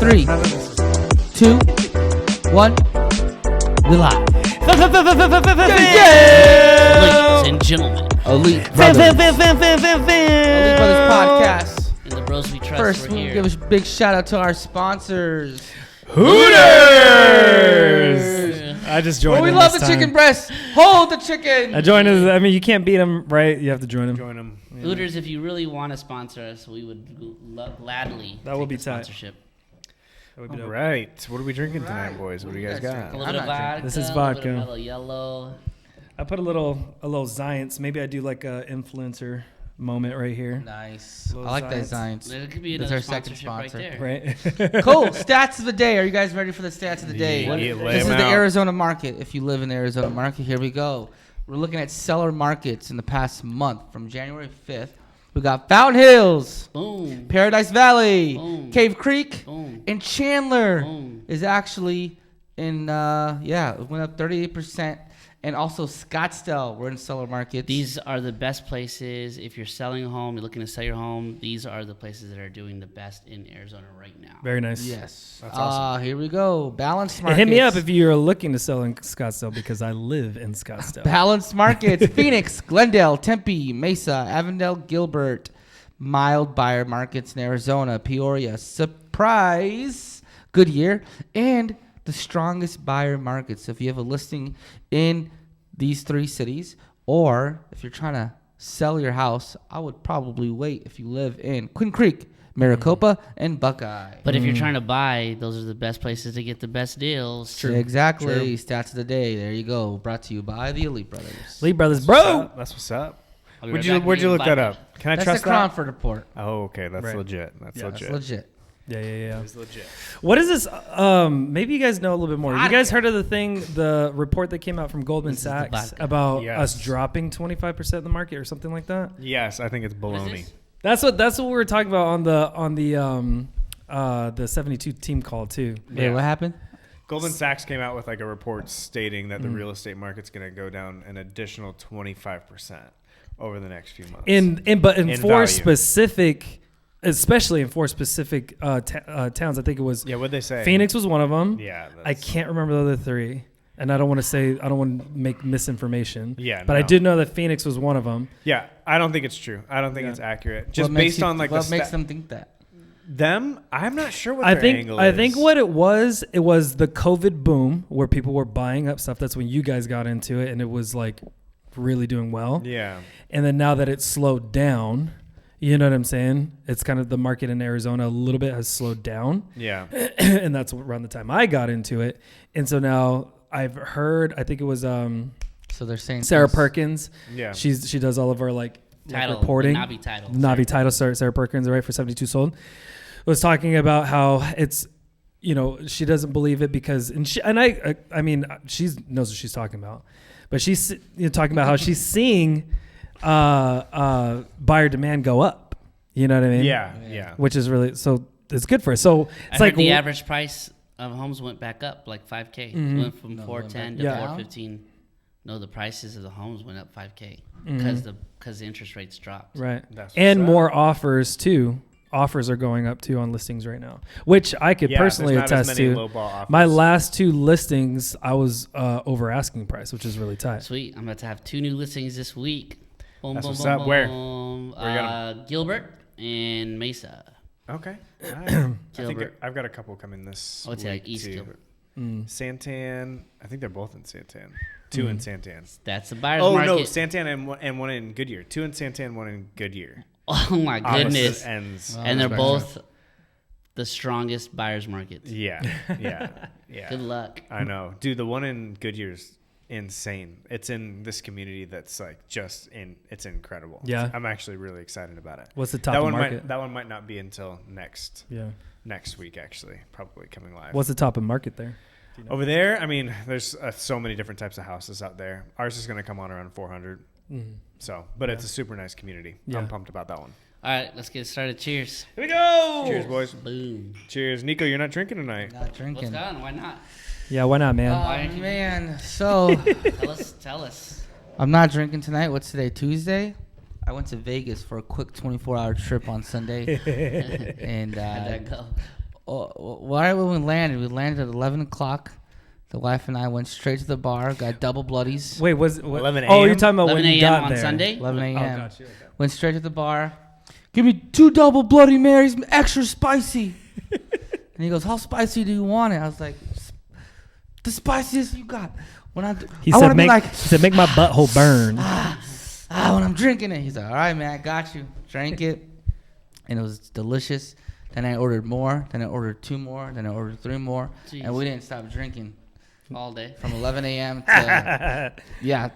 3, 2, 1. We live. Ladies and gentlemen, Elite Brothers Podcast. in the Bros We Trust, First, we're we'll here. give a big shout out to our sponsors. Hooters! I just joined. We them love this the time. chicken breast. Hold the chicken. I joined. I mean, you can't beat them, right? You have to join them. Join them. Hooters, if you really want to sponsor us, we would gladly That would take be the tight. sponsorship. That would be All dope. right. What are we drinking tonight, boys? What do you guys got? A I'm little bit of not vodka. This is A little bit vodka. of mellow yellow. I put a little Zions. Maybe I do like a influencer moment right here. Nice. I Little like that Science. science. There could be That's another our second sponsorship sponsor. right there. Right. Cool. Stats of the day. Are you guys ready for the stats of the day? Yeah, lay This is them the out. Arizona market. If you live in the Arizona market, here we go. We're looking at seller markets in the past month from January 5th. We got Fountain Hills, Boom. Paradise Valley, Boom. Cave Creek, Boom. and Chandler Boom. is actually in, it went up 38%. And also Scottsdale, we're in seller markets. These are the best places. If you're selling a home, you're looking to sell your home, these are the places that are doing the best in Arizona right now. Very nice. Yes. That's awesome. Here we go. Balanced And markets. hit me up if you're looking to sell in Scottsdale because I live in Scottsdale. Balanced markets. Phoenix, Glendale, Tempe, Mesa, Avondale, Gilbert. Mild buyer markets in Arizona, Peoria, Surprise, Goodyear, and the strongest buyer markets. So if you have a listing in these three cities, or if you're trying to sell your house, I would probably wait if you live in Quinn Creek, Maricopa, and Buckeye. But if you're trying to buy, those are the best places to get the best deals. True. Exactly. Stats of the day. There you go. Brought to you by the Elite Brothers. Lee Brothers, What's bro. up? That's what's up. I'll be Where'd right you back Where'd with you the look that vodka. up? Can I That's trust the that? Cronford report. Oh, okay. That's Right. legit. That's Yeah. That's legit. legit. Yeah. It's legit. What is this? Maybe you guys know a little bit more. You guys heard of the report that came out from Goldman This is the Sachs vodka. about Yes. us dropping 25% of the market or something like that? Yes, I think it's What is baloney. this? That's what we were talking about on the 72 team call too. Wait, what happened? Goldman Sachs came out with like a report stating that the real estate market's going to go down an additional 25% over the next few months. In In four value. specific, especially in four specific towns. I think it was Yeah, what'd they say? Phoenix was one of them. Yeah. I that's- can't remember the other three, and I don't want to make misinformation. Yeah, but I no. did know that Phoenix was one of them. Yeah, I don't think it's true. I don't think Yeah. it's accurate. Just What makes based you- on like what the makes them think that? them, I'm not sure what I their think angle I is. think what it was the COVID boom where people were buying up stuff. That's when you guys got into it, and it was like really doing well. Yeah. And then now that it's slowed down, you know what I'm saying? It's kind of the market in Arizona a little bit has slowed down. Yeah. And that's around the time I got into it. And so now I've heard, I think it was So they're saying Sarah things- Perkins. Yeah. She does all of our like Title, reporting. Navi title. Navi title, Sarah Perkins, right, for 72 sold, was talking about how it's, she doesn't believe it because, I mean, she knows what she's talking about, but she's talking about how she's seeing buyer demand go up. You know what I mean? Yeah. Which is really, so it's good for us. So it's I like heard the average price of homes went back up like 5K. Mhm. Went from 410 to Yeah. 415. No, the prices of the homes went up 5K Mhm. because the interest rates dropped. Right. That's what's And up. more offers too. Offers are going up too on listings right now, which I could Yeah, personally there's not as attest many to. lowball offers. My last two listings, I was over asking price, which is really tight. Sweet. I'm about to have 2 new listings this week. Boom, That's boom, what's boom, up. Where? boom. Where you got Gilbert and Mesa. Okay. All right. I think Gilbert. I've got a couple coming this Oh, it's week like East too. Gilbert. Santan. I think they're both in Santan. Two in Santan. That's the buyer's Oh market. no, Santan and one in Goodyear. Two in Santan, one in Goodyear. Oh my goodness. Opposite ends. And they're That's both the strongest buyer's markets. Yeah. Good luck. I know, dude. The one in Goodyear's insane. It's in this community that's like it's incredible. Yeah. I'm actually really excited about it. What's the top that of one market? that one might not be until next week actually, probably coming live. What's the top of market there? Over there? I mean, there's so many different types of houses out there. Ours is going to come on around 400. So, but it's a super nice community. Yeah. I'm pumped about that one. All right, let's get started. Cheers. Here we go. Cheers, boys. Boom. Cheers, Nico. You're not drinking tonight. Not What's drinking. going on? Why not? Yeah, why not, man? Oh, man. So Tell us. I'm not drinking tonight. What's today? Tuesday? I went to Vegas for a quick 24-hour trip on Sunday. And How'd that go? right when we landed at 11 o'clock. The wife and I went straight to the bar, got double bloodies. Wait, was 11 Oh, you're a.m.? talking about 11 when you a.m. got on there. Sunday. 11 Oh, a.m. got you. Okay. Went straight to the bar. Give me 2 double Bloody Marys, extra spicy. And he goes, how spicy do you want it? I was like, the spiciest you got. He I said, want to be like, he said, make my butthole burn. when I'm drinking it. He's like, all right, man, I got you. Drank it, and it was delicious. Then I ordered more. Then I ordered 2 more. Then I ordered 3 more. Jeez. And we didn't stop drinking all day. from 11 a.m. to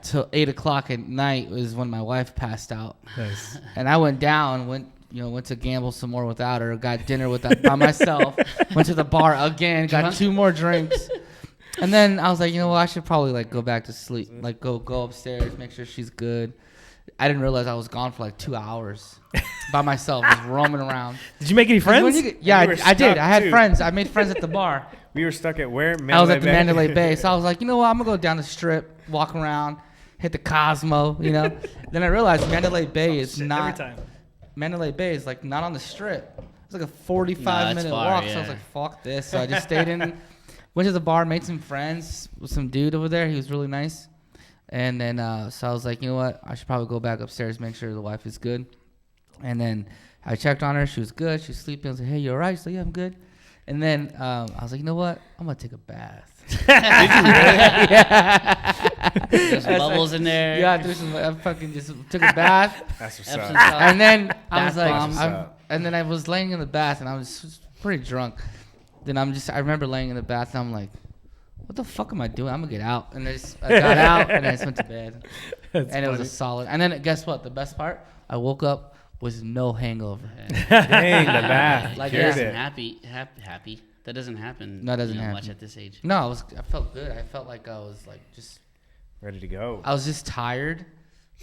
till 8 o'clock at night was when my wife passed out. Nice. And I went down, went to gamble some more without her. Got dinner by myself. Went to the bar again. Got 2 more drinks. And then I was like, you know what? I should probably like go back to sleep. Like go upstairs, make sure she's good. I didn't realize I was gone for like 2 hours by myself, just roaming around. Did you make any friends? Yeah, You were I did. stuck, I had too. friends. I made friends at the bar. We were stuck at where? I was at the Bay? Mandalay Bay, so I was like, you know what? I'm gonna go down the strip, walk around, hit the Cosmo. Then I realized Mandalay Bay is not. Every time. Mandalay Bay is like not on the strip. It's like a 45 No, it's minute far, walk. So I yeah. was like, fuck this. So I just stayed in, went to the bar, made some friends with some dude over there. He was really nice. And then, so I was like, you know what? I should probably go back upstairs, make sure the wife is good. And then I checked on her. She was good. She was sleeping. I was like, hey, you all right? She's like, yeah, I'm good. And then I was like, you know what? I'm going to take a bath. There's bubbles in there. Yeah, I fucking just took a bath. That's what's Epsom up. salt. And then I was Bath like, bombs. and then I was laying in the bath, and I was pretty drunk. Then I remember laying in the bath, and I'm like, what the fuck am I doing? I'm gonna get out. And I got out, and I just went to bed. That's And it was funny. a solid. And then guess what? The best part, I woke up with no hangover. Dang, the bath. Like, Cured yeah. it. Happy. That doesn't happen. No, it doesn't much happen. at this age. No, I felt good. I felt like I was like Ready to go. I was just tired,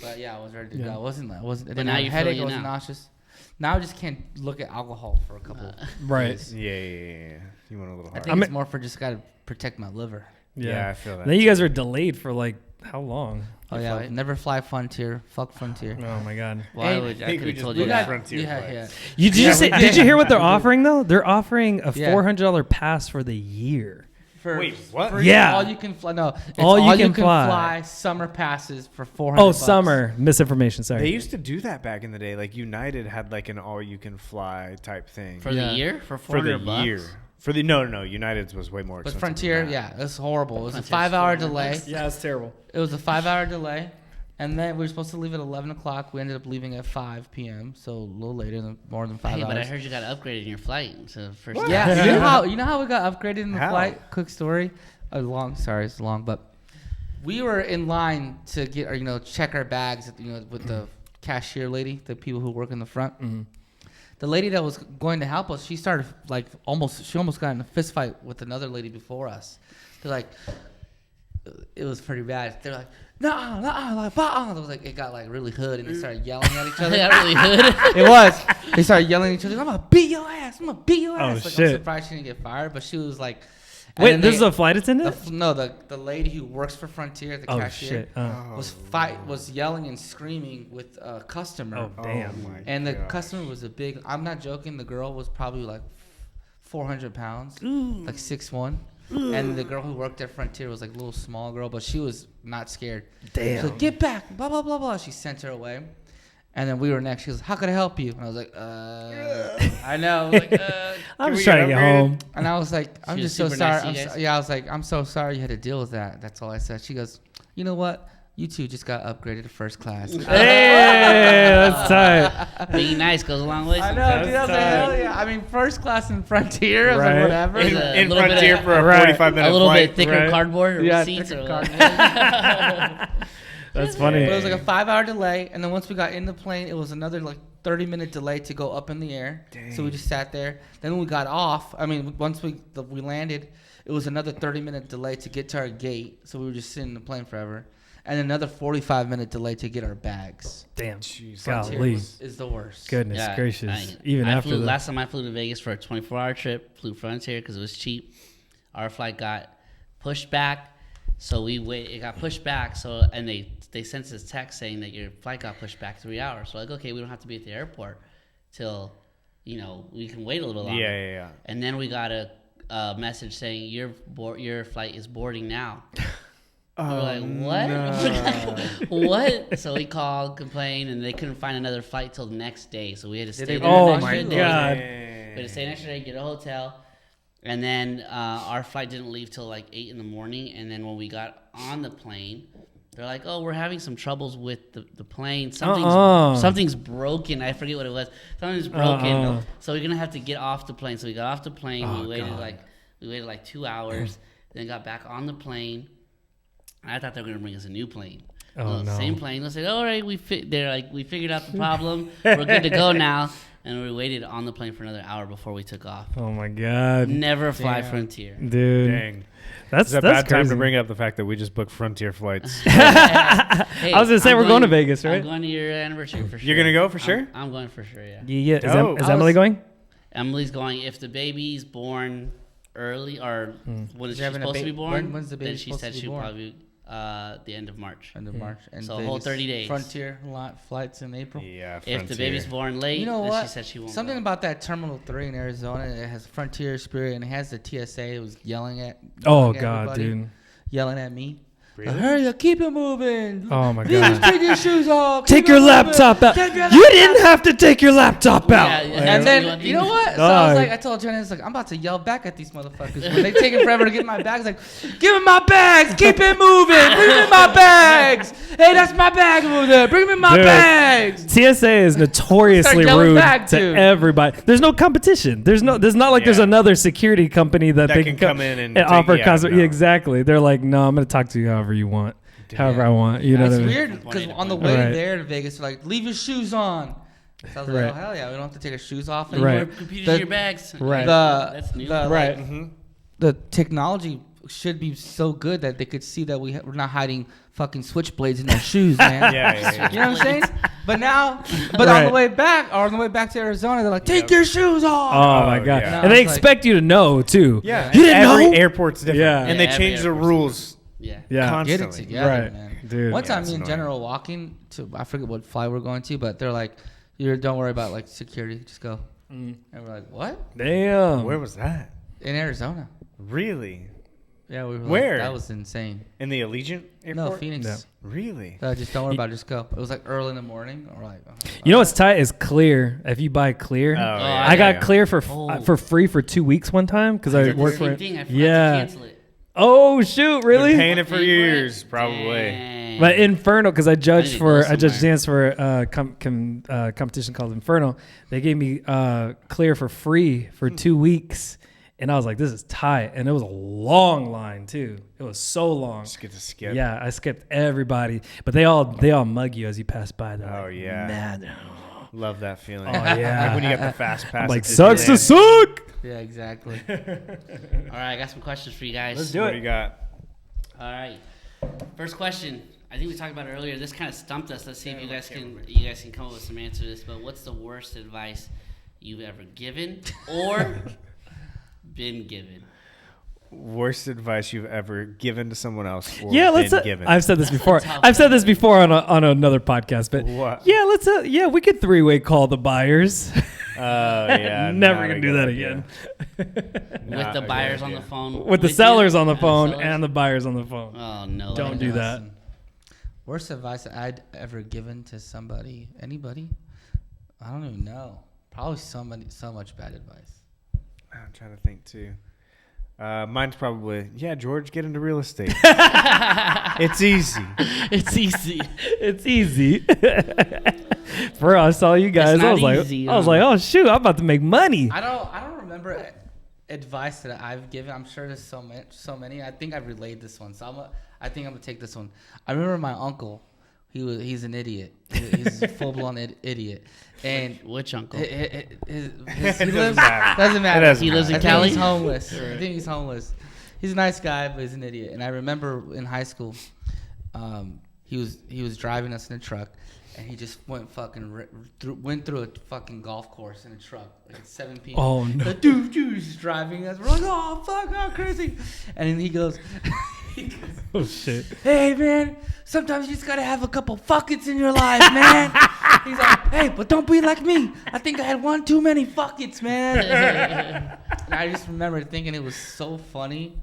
but yeah, I was ready to go. Yeah. I wasn't. I didn't now have a you feel headache. you I wasn't now. nauseous. Now I just can't look at alcohol for a couple. Right. days. Yeah. You want a little I hard. think it's more for just gotta protect my liver. Yeah, I feel that. Then you guys were delayed for like how long? Oh yeah, never fly Frontier. Fuck Frontier. Oh my god. Why Hey, would I think could we have just told did you that. that? Frontier Yeah, flights. yeah. Did you hear what they're offering though? They're offering a Yeah. $400 pass for the year. Wait, what? For Yeah. all you can fly. No, it's All all, you you can can fly. fly. Summer passes for $400. Oh, summer misinformation. They Sorry. used to do that back in the day. Like United had like an all-you-can-fly type thing For Yeah. the year? For for the $400? year. For the no, United's was way more But expensive. Frontier, than that. yeah, it's horrible. It was Frontier's a 5-hour $400. delay. Yeah, it's terrible. It was a 5-hour delay, and then we were supposed to leave at 11 o'clock. We ended up leaving at 5 p.m., so a little later, more than 5 Hey, hours. but I heard you got upgraded in your flight. So first Yeah, you know how we got upgraded in the How? flight? Quick story. It's long, but we were in line to get, check our bags, with the cashier lady, the people who work in the front. Mm-hmm. The lady that was going to help us, she started she almost got in a fist fight with another lady before us. They're like, it was pretty bad. They're like, nah, like, bah. It was like, it got like really hood, and they started yelling at each other. That really hood. It was. They started yelling at each other. I'm gonna beat your ass. I'm gonna beat your ass. Like, shit. I'm surprised she didn't get fired, but she was like, and Wait, then this is a flight attendant? the lady who works for Frontier, the Oh cashier, shit. Oh. was yelling and screaming with a customer. Oh, damn. my And the gosh. customer was I'm not joking, the girl was probably like 400 pounds, like 6'1". And the girl who worked at Frontier was like a little small girl, but she was not scared. Damn. So get back, blah, blah, blah, blah. She sent her away. And then we were next. She goes, how could I help you? And I was like, I know. Like, I'm Can just we trying to get get upgraded? home. and I was like, I'm She was just so super nice sorry. to you guys? I was like, I'm so sorry you had to deal with that. That's all I said. She goes, you know what? You two just got upgraded to first class. Hey, that's tight. Being nice goes a long way. I know, sometimes. dude. I was like, hell yeah. I mean, first class in Frontier. I was Right. like, whatever. Is In, a in little bit Frontier of- for a Right. 45-minute A little flight. bit thicker right? cardboard Yeah, receipts. thicker Or cardboard. That's funny. But it was like a 5-hour delay, and then once we got in the plane, it was another like 30-minute delay to go up in the air. So we just sat there. Then when we got off, once we landed, it was another 30-minute delay to get to our gate. So we were just sitting in the plane forever, and another 45-minute delay to get our bags. Damn. Jeez. Frontier Golly. is the worst. Goodness Yeah, gracious. I Even after flew, that. last time I flew to Vegas for a 24-hour trip, flew Frontier because it was cheap. Our flight got pushed back, so it got pushed back. So and they sent us a text saying that your flight got pushed back 3 hours. So like, okay, we don't have to be at the airport till we can wait a little longer. Yeah. And then we got a message saying your flight is boarding now. We're like, what? No. What? So we called, complained, and they couldn't find another flight till the next day. So we had to stay there. Oh an my extra day. God. We had to stay an extra day, get a hotel, and then our flight didn't leave till like 8 in the morning. And then when we got on the plane, they're like, "Oh, we're having some troubles with the plane. Something's broken. I forget what it was. Something's broken. So we're gonna have to get off the plane." So we got off the plane. We waited like 2 hours. Then got back on the plane. I thought they were gonna bring us a new plane. Oh, no. Same plane. They said, "All right, we figured out the problem. We're good to go now." And we waited on the plane for another hour before we took off. Oh my God. Never fly Frontier. Dude. Dang. That's It's a bad time crazy. to bring up the fact that we just booked Frontier flights. Hey, I was gonna say I'm we're going to Vegas, right? I'm going to your anniversary for sure. You're gonna go for sure? I'm going for sure, yeah. Yeah. Dope. Is Emily going? Emily's going. If the baby's born early or when she's having a supposed to be born, when's the baby then she supposed said to be she'll born? probably the end of March. End of March. And So a whole Vegas 30 days. Frontier flights in April. Yeah, If the baby's born late, You know then what? she said she won't Something go. about that Terminal 3 in Arizona. It has Frontier Spirit and it has the TSA. It was yelling at. Oh yelling at God, everybody, dude. Yelling at me. Really? Hurry up, keep it moving. Oh my Please God. take your shoes off. Take keep your it moving. laptop out. Take your You laptop didn't have to take your laptop out. Yeah, And then, you know what? So I Dog. was like, I told Jenna, it's like, I'm about to yell back at these motherfuckers. When they taking forever to get my bags, like, give me my bags, keep it moving, bring me my bags. Hey, that's my bag over there. Bring me my Dude. bags. TSA is notoriously Start yelling rude back, to too. everybody. There's no competition. There's not like there's Yeah. another security company that That they can come in and offer take- yeah, custom. no. Yeah, exactly. They're like, no, I'm gonna talk to you however you want, however I want. You know It's what I mean? weird because on the way Right. there to Vegas, they're like, leave your shoes on. So I was like, Right. oh, hell yeah, we don't have to take our shoes off Right. anymore. Computers The- in your bags. Right. That's new. Right. The technology should be so good that they could see that we're not hiding fucking switchblades in our shoes, man. Yeah. You know what I'm saying? But now, on Right. the way back to Arizona, they're like, take your shoes off. Oh my Oh, God. yeah. And they No, it's expect you to know too. Yeah. You didn't Every know? airport's different. Yeah. And they Yeah, every change the airport's rules. Yeah. Yeah. Get it Constantly. together, Right. man. Dude. One time, it's me and annoying. Jenna were walking to, I forget what flight we're going to, but they're like, don't worry about like security, just go. And we're like, what? Damn. Where was that? In Arizona. Really? Yeah, we were like, Where? that was insane. In the Allegiant Airport? No, Phoenix. No. Really? Just don't worry about it, just go. It was like early in the morning. Or like, You know what's tight is Clear. If you buy Clear, yeah, I got yeah. Clear for Oh. for free for 2 weeks one time because I Did the worked same for it. thing. I forgot Yeah. to cancel it. Oh shoot! Really? Been paying it for Paying years, it? probably. Dang. But Inferno, because I judged to go I judged somewhere. dance for a competition called Inferno. They gave me Clear for free for 2 weeks, and I was like, "This is tight." And it was a long line too. It was so long. Just get to skip. Yeah, I skipped everybody, but they all mug you as you pass by. They're Oh, like, yeah. "Man." Love that feeling. Oh yeah. Like when you got the fast pass. I'm like, at sucks to Disneyland. suck. yeah, exactly. All right, I got some questions for you guys. Let's do What it. do you got? All right. First question. I think we talked about it earlier. This kind of stumped us. Let's see if you guys can come up with some answer to this. But what's the worst advice you've ever given or been given? Worst advice you've ever given to someone else or Yeah, been given? I've said this before. tough I've said this before on another podcast, but What? yeah, we could 3-way call the buyers. Oh, yeah. Never not gonna a do good that again. With Not the a buyers good on the idea. phone. With the you? sellers on the And phone sellers? and the buyers on the phone. Oh, no. Don't do that. Worst advice that I'd ever given to somebody, anybody? I don't even know. Probably so much bad advice. I'm trying to think too. Mine's probably, George, get into real estate. It's easy. It's easy. It's easy. For us, all you guys, not I was easy, like, oh shoot, I'm about to make money. I don't remember advice that I've given. I'm sure there's so many. I think I've relayed this one, so I think I'm gonna take this one. I remember my uncle. He's an idiot. He's a full blown idiot. And Which uncle? he Doesn't lives. matter. Doesn't matter. It doesn't He lives in I think Cali? He's homeless. I think he's homeless. He's a nice guy, but he's an idiot. And I remember in high school, he was driving us in a truck, and he just went through a fucking golf course in a truck, like 7 people. Oh, no. The dude's driving us. We're like, oh fuck, how crazy. And then he goes, Oh shit. Hey man, sometimes you just gotta have a couple fuckets in your life, man. He's like, hey, but don't be like me. I think I had one too many fuckets, man. And I just remember thinking it was so funny,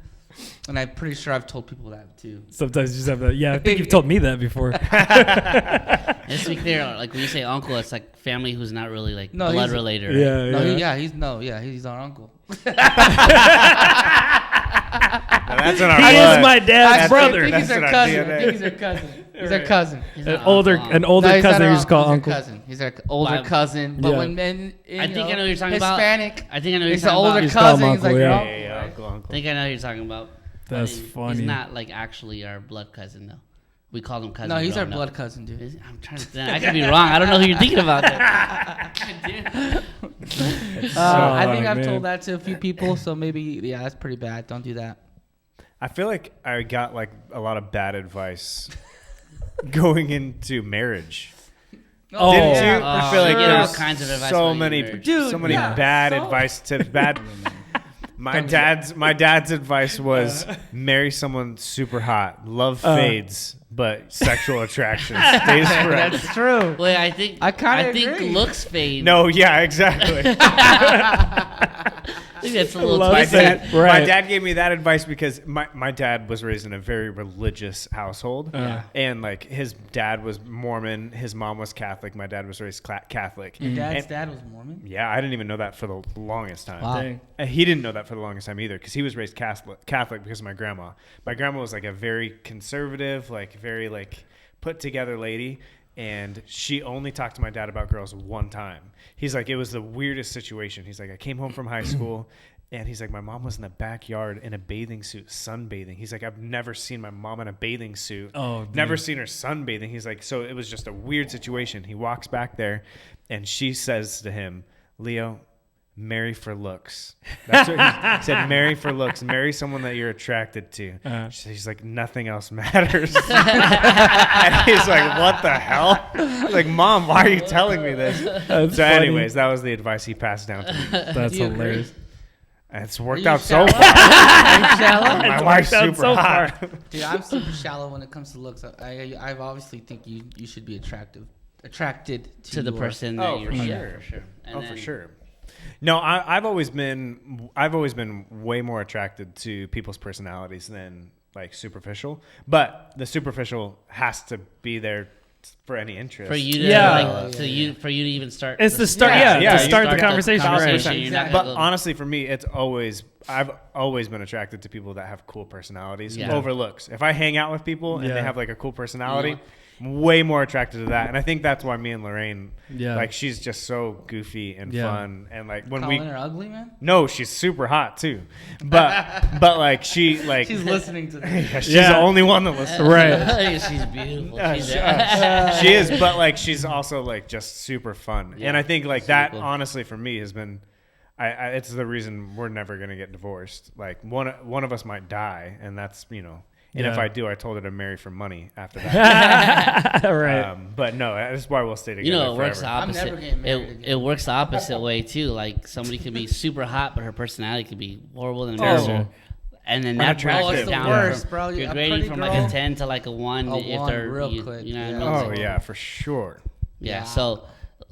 and I'm pretty sure I've told people that too. Sometimes you just have that. Yeah, I think you've told me that before. And to be clear, like when you say uncle, it's like family who's not really like No, blood he's- related. Right? He's He's our uncle. Now, that's in our He blood. is my dad's I brother. think he's That's our in our cousin. DNA. I think he's our cousin. He's our Right. cousin. He's An not older uncle. cousin he's not you our just call He's our uncle. cousin. He's our older Wow. cousin. But Yeah. when men, I think I know what you're talking about. Hispanic, I think I know what you're he's the talking older about. Just call him cousin. He's uncle, like, yeah. your Yeah, uncle. uncle. I think I know what you're talking about. But That's He's funny. not like actually our blood cousin though. We called him cousin. No, he's our growing up. blood cousin, dude. I'm trying to. I could be wrong. I don't know who you're thinking about. There. I think Oh, I've man. told that to a few people, so maybe, yeah, that's pretty bad. Don't do that. I feel like I got like a lot of bad advice going into marriage. Oh, Didn't you? yeah. I feel like you get all there's kinds of advice so when many, you're married. Dude, so many yeah, bad so- advice tips. Bad. My dad's advice was marry someone super hot. Love fades, but sexual attraction stays forever. That's true. Wait, I think I kinda think agree. looks fade. No, yeah, exactly. I think that's a little Love my too fade. dad, Right. my dad gave me that advice because my dad was raised in a very religious household, and like his dad was Mormon, his mom was Catholic, my dad was raised Catholic. Your dad's And- dad was Mormon? Yeah, I didn't even know that for the longest time. Wow. Dang. And he didn't know that for the longest time either because he was raised Catholic because of my grandma. My grandma was like a very conservative, like very like put together lady. And she only talked to my dad about girls one time. He's like, it was the weirdest situation. He's like, I came home from high school and he's like, my mom was in the backyard in a bathing suit, sunbathing. He's like, I've never seen my mom in a bathing suit. Oh, never dude. seen her sunbathing. He's like, so it was just a weird situation. He walks back there and she says to him, Leo, marry for looks. That's what he said. Marry for looks. Marry someone that you're attracted to. She's like, nothing else matters. And he's like, what the hell? Like, Mom, why are you telling me this? That's So, funny. anyways, that was the advice he passed down to me. That's Do you agree? hilarious. And it's worked you out so shallow? far. Are you shallow? My It's wife's worked out super so far. hot. Dude, I'm super shallow when it comes to looks. I obviously think you should be attracted to the your- person that Oh, you're for yeah, sure. for sure. And Oh, for then- sure. No, I've always been way more attracted to people's personalities than like superficial. But the superficial has to be there for any interest. For you to Yeah. for you to even start. It's the- to start, Yeah, yeah, you to start the start the conversation. conversation. Right. You're not Exactly. But gonna go- honestly, for me, I've always been attracted to people that have cool personalities Yeah. over looks. If I hang out with people and Yeah. they have like a cool personality, I'm way more attracted to that. And I think that's why me and Lorraine, Yeah. like she's just so goofy and Yeah. fun. And like when Calling we, her ugly, man. no, she's super hot too. But like she like She's listening to this. yeah, she's Yeah. the only one that listens. Right. She's beautiful. She's She is, but like she's also like just super fun. Yeah. And I think like Super that cool. honestly for me has been it's the reason we're never gonna get divorced. Like one of us might die, and that's And if Yeah. I do, I told her to marry for money after that. Right. But no, that's why we'll stay together. You know, it works the forever. I'm opposite. never getting married again. It works the opposite way too. Like somebody could be super hot, but her personality could be horrible and Terrible. embarrassing. And then that Unattractive. drops Oh, it it's the down. worst, from, bro. You're A grading pretty from like girl- a 10 to like a 1 A if 1 they're real you, quick, you know yeah. what I mean? Oh yeah, for sure, Yeah. Yeah. So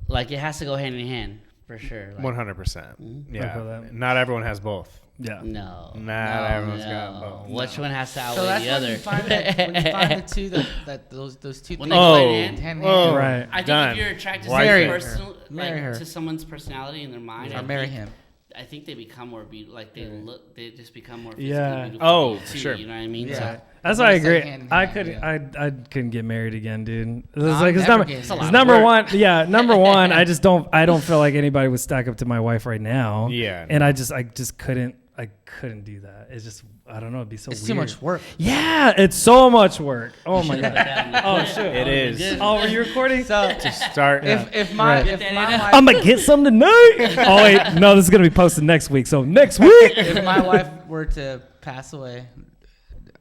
like it has to go hand in hand for sure. Like, 100%. I feel Yeah, that. not everyone has both. Yeah. No. Not everyone's got no. both. Which one has to So outweigh that's the when other? you find that when you find the two that those two When things they go Oh, hand in hand. hand in hand. Right. I think Done. if you're attracted to Wife Marry someone's her. personal, Marry like, her. to someone's personality in their mind, Or I marry think- him. I think they become more beautiful. Like they look, they just become more. Yeah. Beautiful Oh, too, for sure. You know what I mean? Yeah. So, That's I'm why I gonna say agree. hand in I hand, could. yeah. I couldn't get married again, dude. It's I'm like it's never number. getting It's a lot It's of number work. one. Yeah, number one. I just don't. I don't feel like anybody would stack up to my wife right now. Yeah. And I just couldn't. I couldn't do that. It's just. I don't know. It'd be so. It's weird. too much work. Yeah, it's so much work. Oh my god. oh shit. It is. Good. Oh, were you recording? So Start. if my Right. if my wife I'm gonna get some tonight. Oh wait, no, this is gonna be posted next week. So next week. if my wife were to pass away,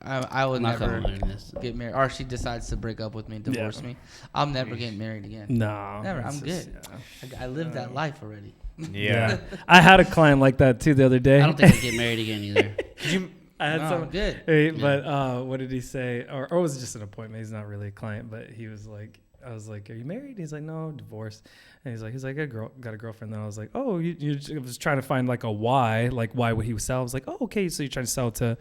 I would Not never gonna learn this. get married. Or she decides to break up with me, divorce me. I'm never getting married again. No, Never. it's I'm just- good. I lived that life already. Yeah. I had a client like that too the other day. I don't think I'd get married again either. I had No, some good. Hey, but what did he say? Or was it just an appointment? He's not really a client, but he was like, I was like, "Are you married?" He's like, "No, divorced." And he's like, got a girlfriend. Then I was like, "Oh, you was trying to find like a why, like why would he sell?" I was like, "Oh, okay, so you're trying to sell to,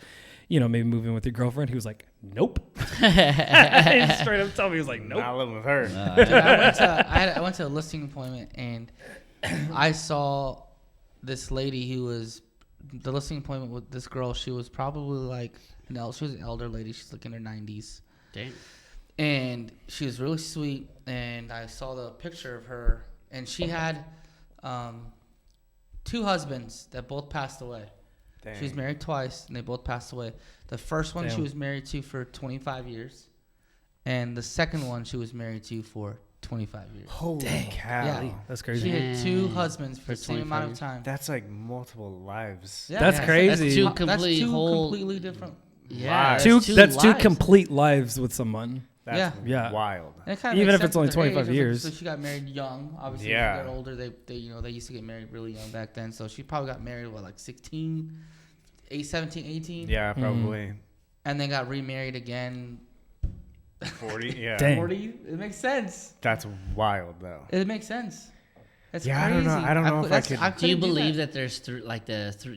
maybe move in with your girlfriend." He was like, "Nope." He just straight up told me, he was like, "Nope." Not living with her. Dude, I went to a listing appointment and I saw this lady who was the listing appointment with this girl. She was probably like she was an elder lady. She's like in her 90s. Damn. And she was really sweet. And I saw the picture of her, and she had 2 husbands that both passed away. Dang. She was married twice, and they both passed away. The first one she Damn. was married to for 25 years, and the second one she was married to for 25 years. Holy cow. Yeah. That's She crazy. had 2 Dang. husbands for the same 25 amount of years. time. That's like multiple lives. Yeah, That's crazy. That's two That's complete 2 whole. completely different. Yeah. Lives. That's two lives. complete lives with someone. That's Yeah. wild. And it kinda Even makes if it's sense only with her 25 age. years. So she got married young. Obviously, Yeah. as they got older, they used to get married really young back then. So she probably got married like 16, 17, 18. Yeah, probably. And then got remarried again. 40. Yeah. Dang. 40. It makes sense. That's wild though. It makes sense. That's Yeah, crazy. I don't know if I could- Do you couldn't believe that? that there's do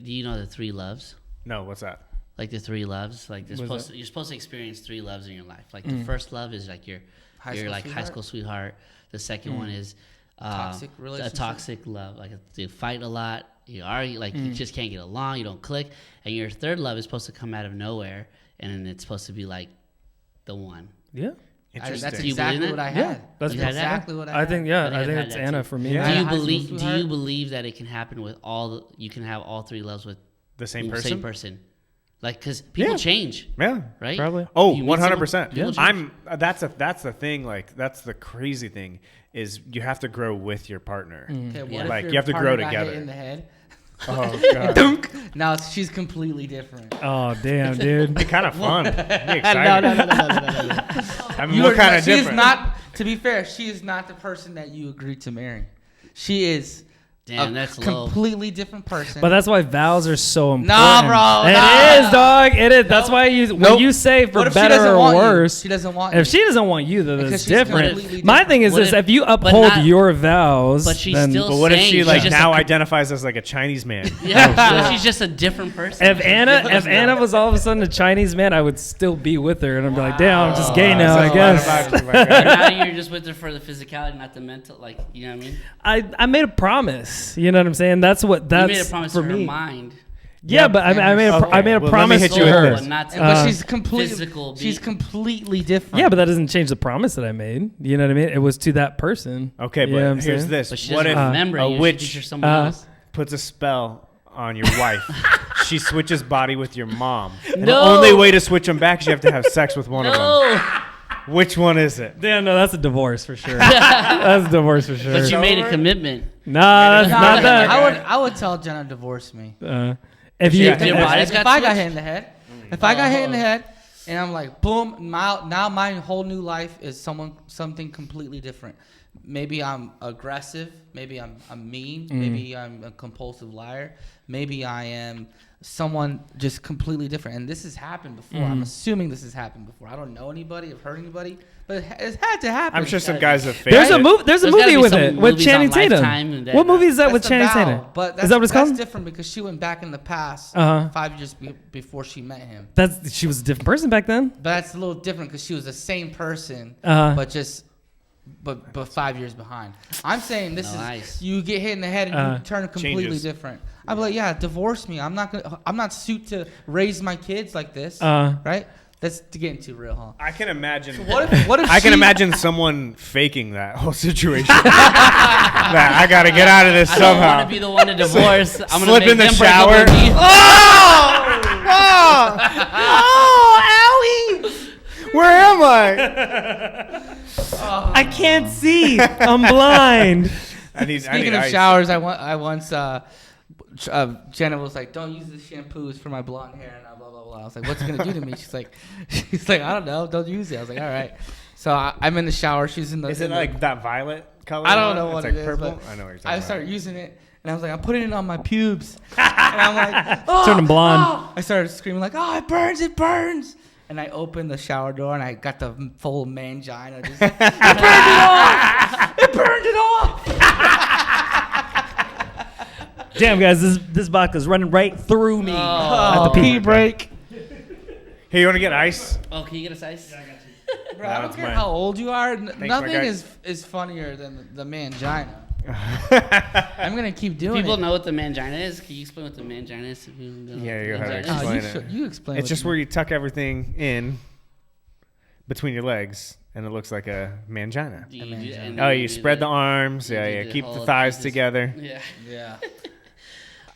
you know the 3 loves? No, what's that? Like the 3 loves, like What is you're supposed to experience 3 loves in your life. Like the first love is like your High your school like high sweetheart? school sweetheart. The second one is Toxic a relationship? toxic love. Like you fight a lot, you argue, like you just can't get along, you don't click. And your third love is supposed to come out of nowhere, and it's supposed to be like the one. Yeah. Interesting. That's Do you exactly believe what I it? had. Yeah, that's You had that? exactly what I had. I think yeah, I think I I've think had it's that Anna too. for me. Yeah. Do you High school believe? Do sweetheart? you believe that it can happen with you can have all 3 loves with The same the person? same person? Like, because people Yeah. change, Yeah. right? Probably. Oh, You meet 100%. someone, people change. That's the thing, like that's the crazy thing is you have to grow with your partner. Okay, what Yeah. if Like, your you have to partner grow got hit together. in the head? Oh god. Dunk. Now she's completely different. Oh damn, dude. Be kind of fun. Be No, excited. no, no, no, no, no, no. I mean, what kind of She different? is not. To be fair, she is not the person that you agreed to marry. She is Damn, a that's low. completely different person. But that's why vows are so important. Nah, bro, It nah. is, dog. It is. That's why when Nope. you say for What if she better doesn't or want you? worse. She doesn't want If you. she doesn't want you, then Because it's she's different. completely My different. thing is What this: if- if you but uphold not- your vows, but she's then still But what if saying she she's like just now a- identifies as like a Chinese man? Yeah, she's just a different person. If Anna was all of a sudden a Chinese man, I would still be with her, and I'd be like, damn, I'm just gay now, I Says a lot guess. about you, my guy. Now you're just with her for the physicality, not the mental. Like, you know what I mean? I made a promise. You know what I'm saying? That's what You that's made a promise for to her me. mind. Yeah, but I made a Okay, I made a well, let me promise hit to you with her. this. But not to But she's completely. physical She's being. completely different. Yeah, but that doesn't change the promise that I made. You know what I mean? It was to that person. Okay, You know what I'm but here's saying? this: But she what doesn't if remember a you. She witch thinks you're someone else. puts a spell on your wife? She switches body with your mom. And No. the only way to switch them back is you have to have sex with one of them. No, Which one is it? Damn, no, that's a divorce for sure. That's a divorce for sure. but you made a over? commitment. Nah, that's No, not that. I would tell Jenna to divorce me. If you, Yeah, your body's If got I got switched? hit in the head, if I got hit in the head, and I'm like, boom, now my whole new life is something completely different. Maybe I'm aggressive. Maybe I'm mean. Maybe I'm a compulsive liar. Maybe I am someone just completely different. And this has happened before. I'm assuming this has happened before. I don't know anybody. I've heard anybody, but it's had to happen. I'm sure some guys have faked there's a it. movie. There's a There's gotta movie be with some it with movies Channing on Tatum. Lifetime that- What movie is that That's with the Channing vow, Tatum? But Is that what it's that's called? different because she went back in the past Uh-huh. 5 years before she met him. She was a different person back then. But that's a little different because she was the same person, Uh-huh. but 5 years behind. I'm saying this Nice. is you get hit in the head and Uh-huh. you turn completely Changes. different. I'd be like, yeah, divorce me. I'm not suited to raise my kids like this, Uh-huh. right? That's getting too real, huh? I can imagine. What if I can she- imagine someone faking that whole situation. That I gotta get out of this I don't somehow. want to be the one to divorce. I'm gonna Slip make in the them break up shower. with me. Where am I? I can't see. I'm blind. I need Speaking of ice. showers, I once Jenna was like, "Don't use the shampoos for my blonde hair," and blah blah blah. I was like, "What's it gonna do to me?" She's like, "I don't know. Don't use it." I was like, "All right." So I'm in the shower. She's in the. Is it in the- like that violet color? I don't one? know It's what like it is, purple. but I know what you're talking I about. started using it, And I was like, I'm putting it on my pubes. And I'm like, oh, Turn them blonde. oh. I started screaming like, oh, it burns. And I opened the shower door and I got the full mangina. Just, it burned it off. It burned it off. Damn, guys, this vodka's running right through me. Oh, pee break. Hey, you want to get ice? Oh, can you get us ice? Yeah, I got you. Bro, I don't that's care mine. how old you are. my Nothing guy. is funnier than the mangina. I'm going to keep doing People it. know what the mangina is. Can you explain what the mangina is? If you don't know Yeah, what you the gotta mangina explain. is? Oh, you, it. you explain. It's what just you where you tuck everything in between your legs, and it looks like a mangina. Do you do- and Oh, then you do spread the the- arms. you Yeah, do yeah. the Keep the whole thighs Jesus- together. Yeah. Yeah.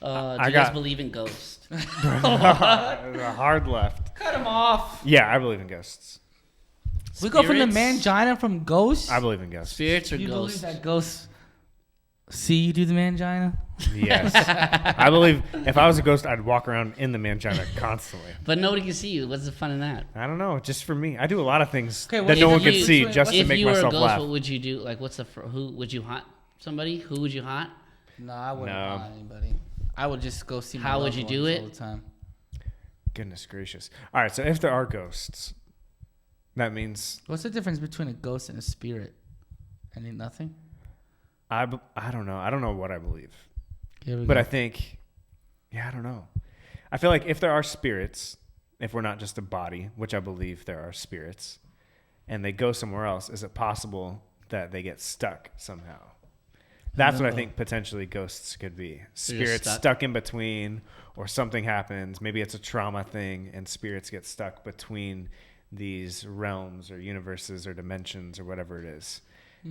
Do I you guys got- believe in ghosts? A hard left. Cut him off. Yeah, I believe in ghosts. We go from the Spirits? mangina from ghosts. I believe in ghosts. Spirits or You ghosts? believe that ghosts see you do the mangina? Yes. I believe if I was a ghost, I'd walk around in the mangina constantly. But nobody can see you. What's the fun in that? I don't know. Just for me. I do a lot of things Okay, that what's no the one can difference see between- just to If make you were a myself ghost, laugh. what would you do? Like, who would you haunt? Somebody? Who would you haunt? No, I wouldn't No. want anybody. I would just go see my How would loved you do ones it? all the time. Goodness gracious. All right, so if there are ghosts, that means What's the difference between a ghost and a spirit? Any nothing? I don't know. I don't know what I believe. Here we But go. I think, I don't know. I feel like if there are spirits, if we're not just a body, which I believe there are spirits, and they go somewhere else, is it possible that they get stuck somehow? That's what I think potentially ghosts could be. Spirits stuck. stuck in between, or something happens. Maybe it's a trauma thing, and spirits get stuck between these realms or universes or dimensions or whatever it is.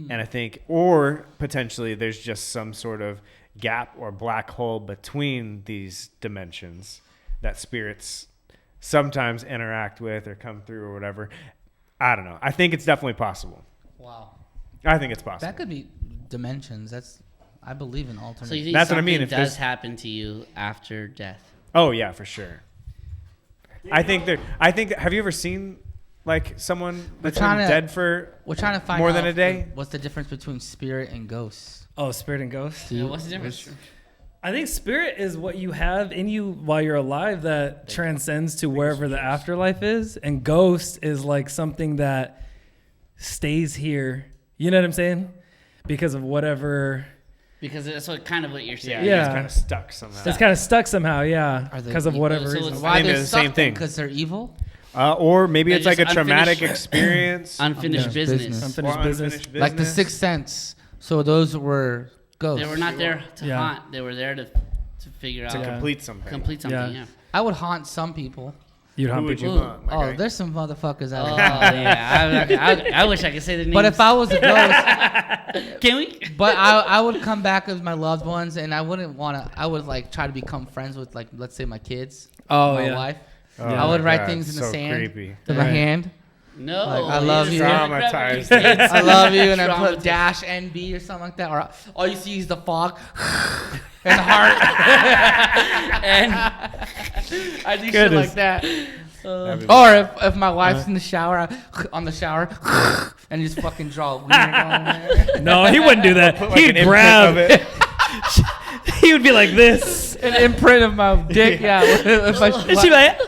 And I think, or potentially there's just some sort of gap or black hole between these dimensions that spirits sometimes interact with or come through or whatever. I don't know. I think it's definitely possible. Wow. I think it's possible. That could be dimensions. I believe in alternate. So you think That's what I something mean, if does there's- happen to you after death? Oh yeah, for sure. I think have you ever seen like someone that's been trying to- dead for We're trying to find more out than a day? What's the difference between spirit and ghosts? Oh, spirit and ghost. Yeah, what's the difference? I think spirit is what you have in you while you're alive that transcends to wherever the afterlife is, and ghost is like something that stays here. You know what I'm saying? Because of whatever. Because that's kind of what you're saying. Yeah. It's kind of stuck somehow. It's kind of stuck somehow, yeah, Are they because of evil? whatever So reason. it's- Why think they're they're the same stuck thing. Because they're evil? Or maybe They're it's like a just traumatic unfinished- experience. Unfinished Unfinished business. business. Unfinished or business. unfinished Like the business. Sixth Sense. So those were ghosts. They were not there to Yeah. haunt. They were there to figure to out complete something. complete something. Yeah. Yeah. I would haunt some people. You'd Who hunt would you people. hunt? my Oh, guy? there's some motherfuckers out Oh there. yeah. I wish I could say the names. But if I was a ghost, can we? but I would come back as my loved ones, and I wouldn't want to. I would like try to become friends with like, let's say, my kids, Oh, my yeah. wife. Oh, I would my write God, things in the so sand creepy. with my Right. hand. No. Like, I love you. Traumatized. I love you, and I put Traumatized. dash NB or something like that, or all you see is the fog and heart, and I do shit Goodness. like that. That'd be Or if my wife's in the shower, on the shower, and just fucking draw a wiener on there. No, he wouldn't do that. Put, like, He'd an imprint grab. of it. He would be like this. An imprint of my dick, yeah. If I, And she'd be like,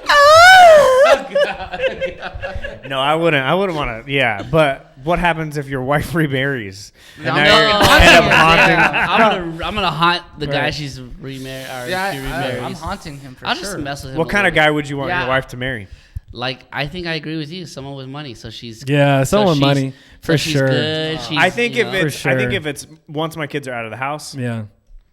No, I wouldn't. I wouldn't want to. Yeah, but what happens if your wife remarries and I'm now not you're gonna gonna end up haunt him. haunting? I'm gonna haunt the guy Right. she's remarried. Or yeah, she remarries. I'm haunting him for I'll sure. just mess with him. What a kind of little guy would you want Yeah. your wife to marry? Like, I think I agree with you. Someone with money, so she's yeah, someone she's- money so for she's sure. Good. She's, I think you if know, it's, For I think sure. if it's once my kids are out of the house, Yeah,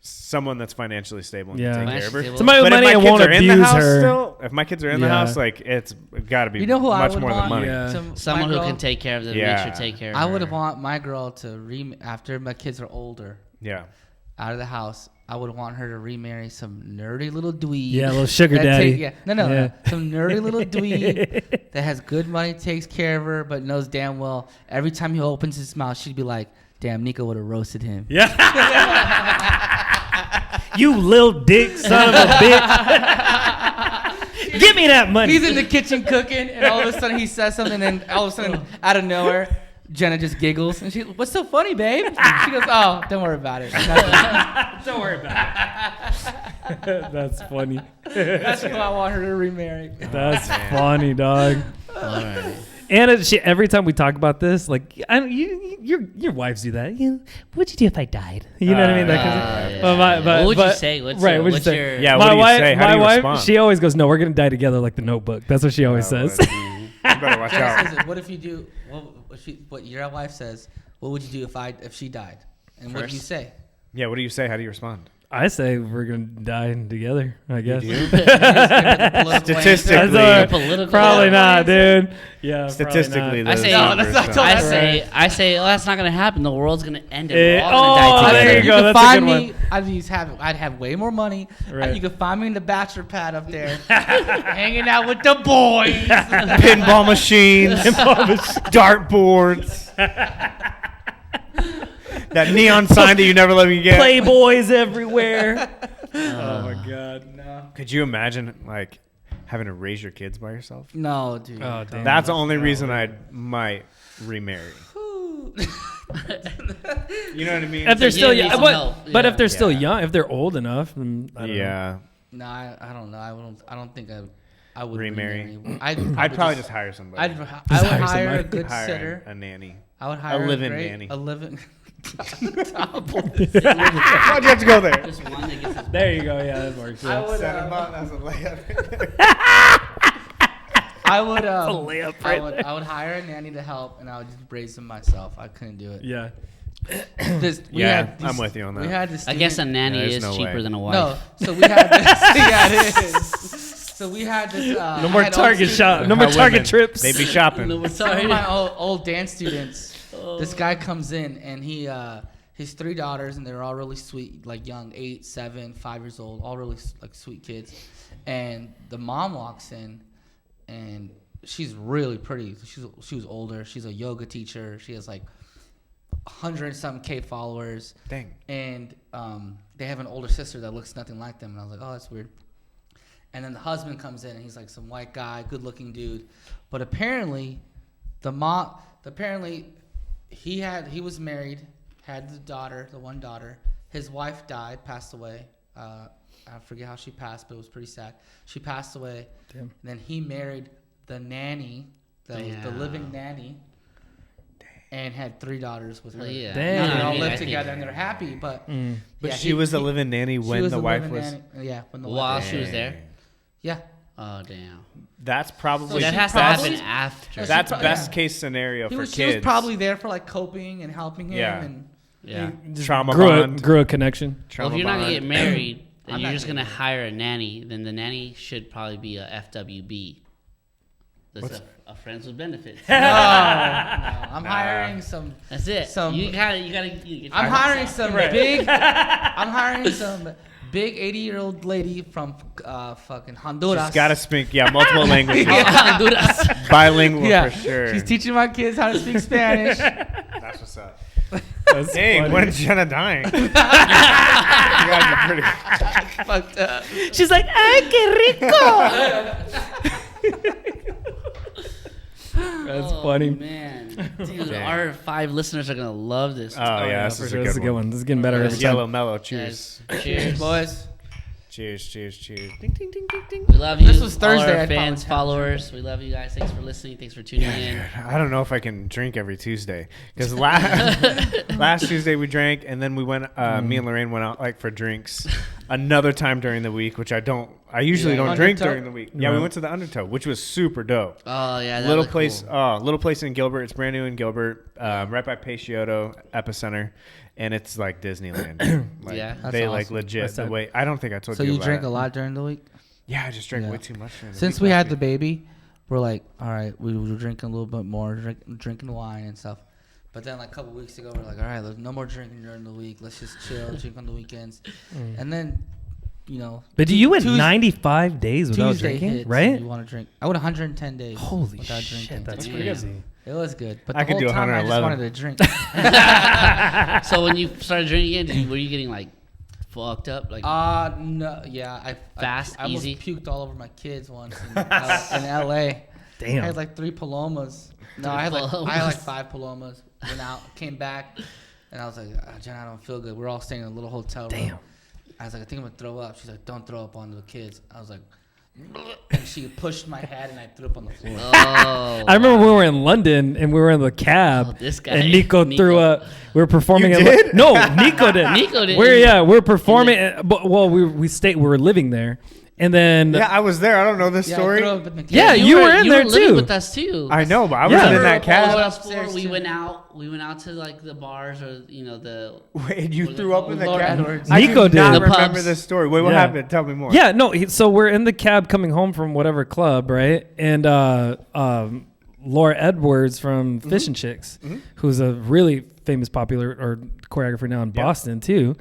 someone that's financially stable and Yeah. can take care of her. Financially somebody with But if money my and kids won't are in the abuse house her. still, if my kids are in the Yeah. house, like it's got to be You know who I much would more want? than money. Yeah. someone my who girl? can take care of them, Yeah. make sure take care of I her. would want my girl to after my kids are older, Yeah. out of the house. I would want her to remarry some nerdy little dweeb. Yeah, a little sugar that daddy. yeah, Yeah. no, some nerdy little dweeb that has good money, takes care of her, but knows damn well every time he opens his mouth, she'd be like, "Damn, Nico would have roasted him." Yeah. You little dick son of a bitch. Give me that money. He's in the kitchen cooking, and all of a sudden he says something, and all of a sudden, out of nowhere, Jenna just giggles and she, what's so funny, babe? She goes, oh, don't worry about it. Don't worry about it. That's funny. That's who I want her to remarry. That's funny, dog. All right. And every time we talk about this, like, your wives do that. What'd you do if I died? You know what I mean? That kind of, Yeah. What would you say? What's right, your, what'd what's you say? your Yeah, my what do you wife, say? How my do you wife, respond? she always goes, "No, we're gonna die together," like the Notebook. That's what she always says. You better watch Jenna out. says, what if you do? What your wife says? What would you do if she died? And what do you First. say? Yeah, what do you say? How do you respond? I say we're gonna die together. I guess. Statistically, That's political? probably not, dude. Yeah, statistically, probably I say, No, that's not I Right. say, oh, that's not gonna happen. The world's gonna end. And Eh, we're all gonna oh, die there together. you go. could That's a find good me. one. I'd have way more money. Right. You could find me in the bachelor pad up there, hanging out with the boys. pinball machines, dartboards, that neon sign that you never let me get. Playboys everywhere. Oh my god. No, Could you imagine like having to raise your kids by yourself? no, dude. Oh, damn. That's the only reason I might remarry. Ooh. You know what I mean? If they're So still you need young, some but, help. but if Yeah. they're still Yeah. young, if they're old enough, then I don't know. Yeah, No, I don't know. I don't think I would Remarry. I'd I'd probably just hire somebody. I would hire hire a somebody. good hire sitter. a nanny. I would hire live-in a great, nanny. A living. Why'd you have to go there? Just one that gets his There you go. Yeah, that works. I Yeah. would. Set him up as a layup. I would. layup right I would hire a nanny to help, and I would just raise them myself. I couldn't do it. Yeah. We Yeah, had I'm with you on We that. had this. I guess a nanny There's is no cheaper way. than a wife. No, so we had this. Yeah, it is. So we had this. No more Target shop. No more How Target women, trips. They be shopping. No, we're Some of sorry. my old dance students. This guy comes in and his 3 daughters, and they're all really sweet, like young, 8, 7, 5 years old, all really like sweet kids. And the mom walks in, and she's really pretty. She was older. She's a yoga teacher. She has like 100-something K followers. Dang. And they have an older sister that looks nothing like them. And I was like, oh, that's weird. And then the husband comes in, and he's like some white guy, good-looking dude. But apparently, he was married, had the one daughter. His wife died, passed away. I forget how she passed, but it was pretty sad. She passed away. Damn. And then he married the nanny, the living nanny, and had 3 daughters with her. Well, yeah. Damn. Now they all I live think- together, and they're happy. But But yeah, she was a living nanny she when was the a wife living was. nanny. Yeah, when the While wife. she was there. Yeah. Oh damn. That's So probably that she has to probably- happen after. that's pro- best yeah. case scenario She for was kids. probably there for like coping and helping him. Yeah. And Yeah. trauma Grew bond. a connection. Well, Trauma if you're not gonna bond. get married and I'm you're not just getting gonna hire a nanny, then the nanny should probably be a FWB. That's a friends with benefits. no, I'm hiring some. That's it. Some- you gotta get your I'm time hiring out. some big. I'm hiring some big 80-year-old lady from fucking Honduras. She's got to speak, multiple languages. Honduras. Bilingual Yeah, for sure. she's teaching my kids how to speak Spanish. That's what's up. That's Dang, funny. when's Jenna dying? You guys are pretty. Fucked up. She's like, ay, que rico. That's Oh, funny. man. Dude, Dang. our 5 listeners are gonna love this. Oh, yeah, this for is sure. a This is good a good one. one. This is getting better Yeah. every time. Yellow mellow. Cheers. Guys, cheers, Boys, Cheers, cheers, cheers. Ding, ding, ding, ding, ding. We love you. This was Thursday, All our I fans, apologize. followers. We love you guys. Thanks for listening. Thanks for tuning in. I don't know if I can drink every Tuesday because last Tuesday we drank and then we went. Me and Lorraine went out like for drinks another time during the week, which I usually Yeah. don't drink Undertow? during the week. Yeah, we went to the Undertow, which was super dope. Oh yeah, that Little looked place, cool. little place in Gilbert. It's brand new in Gilbert, right by Peixoto Epicenter, and it's like Disneyland. Like, Yeah. That's they like awesome. legit That's the tight. way. I don't think I told so you. you about drink it. a lot during the week? Yeah, I just drank Yeah. way too much. During the Since week we last had the week. baby, we're like, all right, we were drinking a little bit more, drinking wine and stuff. But then like a couple weeks ago, we're like, all right, there's no more drinking during the week. Let's just chill, drink on the weekends. And then, But you went Tues- 95 days without Tuesday drinking, hits and right? You want to drink? I went 110 days. Holy without shit, drinking. that's Damn. crazy. It was good, but I the could whole do time I just 111. wanted to drink. So when you started drinking again, were you getting like fucked up? Like No, yeah, Fast, I almost easy? puked all over my kids once in LA. Damn. I had like 3 palomas. No, I had like 5 palomas. Went out, came back, and I was like, Jen, I don't feel good. We're all staying in a little hotel room. Damn. I was like, I think I'm gonna throw up. She's like, don't throw up onto the kids. I was like, and she pushed my head and I threw up on the floor. Oh, I remember we were in London and we were in the cab. Oh, this guy. And Nico threw up. We were performing. You at did? No, Nico did. Nico did. We're performing. Well, we stayed. We were living there, and then Yeah, I was there. I don't know this Yeah, I story. threw up in the Yeah, kitchen. you were in there living too. with us too. I know, but I Yeah. wasn't in that All of cab. us Upstairs, four, we too. went out. We went out to like the bars or the. Wait, you threw up in the Lord cab? Edwards. I Nico do not did. The remember pubs. this story. Wait, what Yeah. happened? Tell me more. Yeah, no. So we're in the cab coming home from whatever club, right? And Laura Edwards from Fish and Chicks, who's a really famous, popular or choreographer now in Boston too.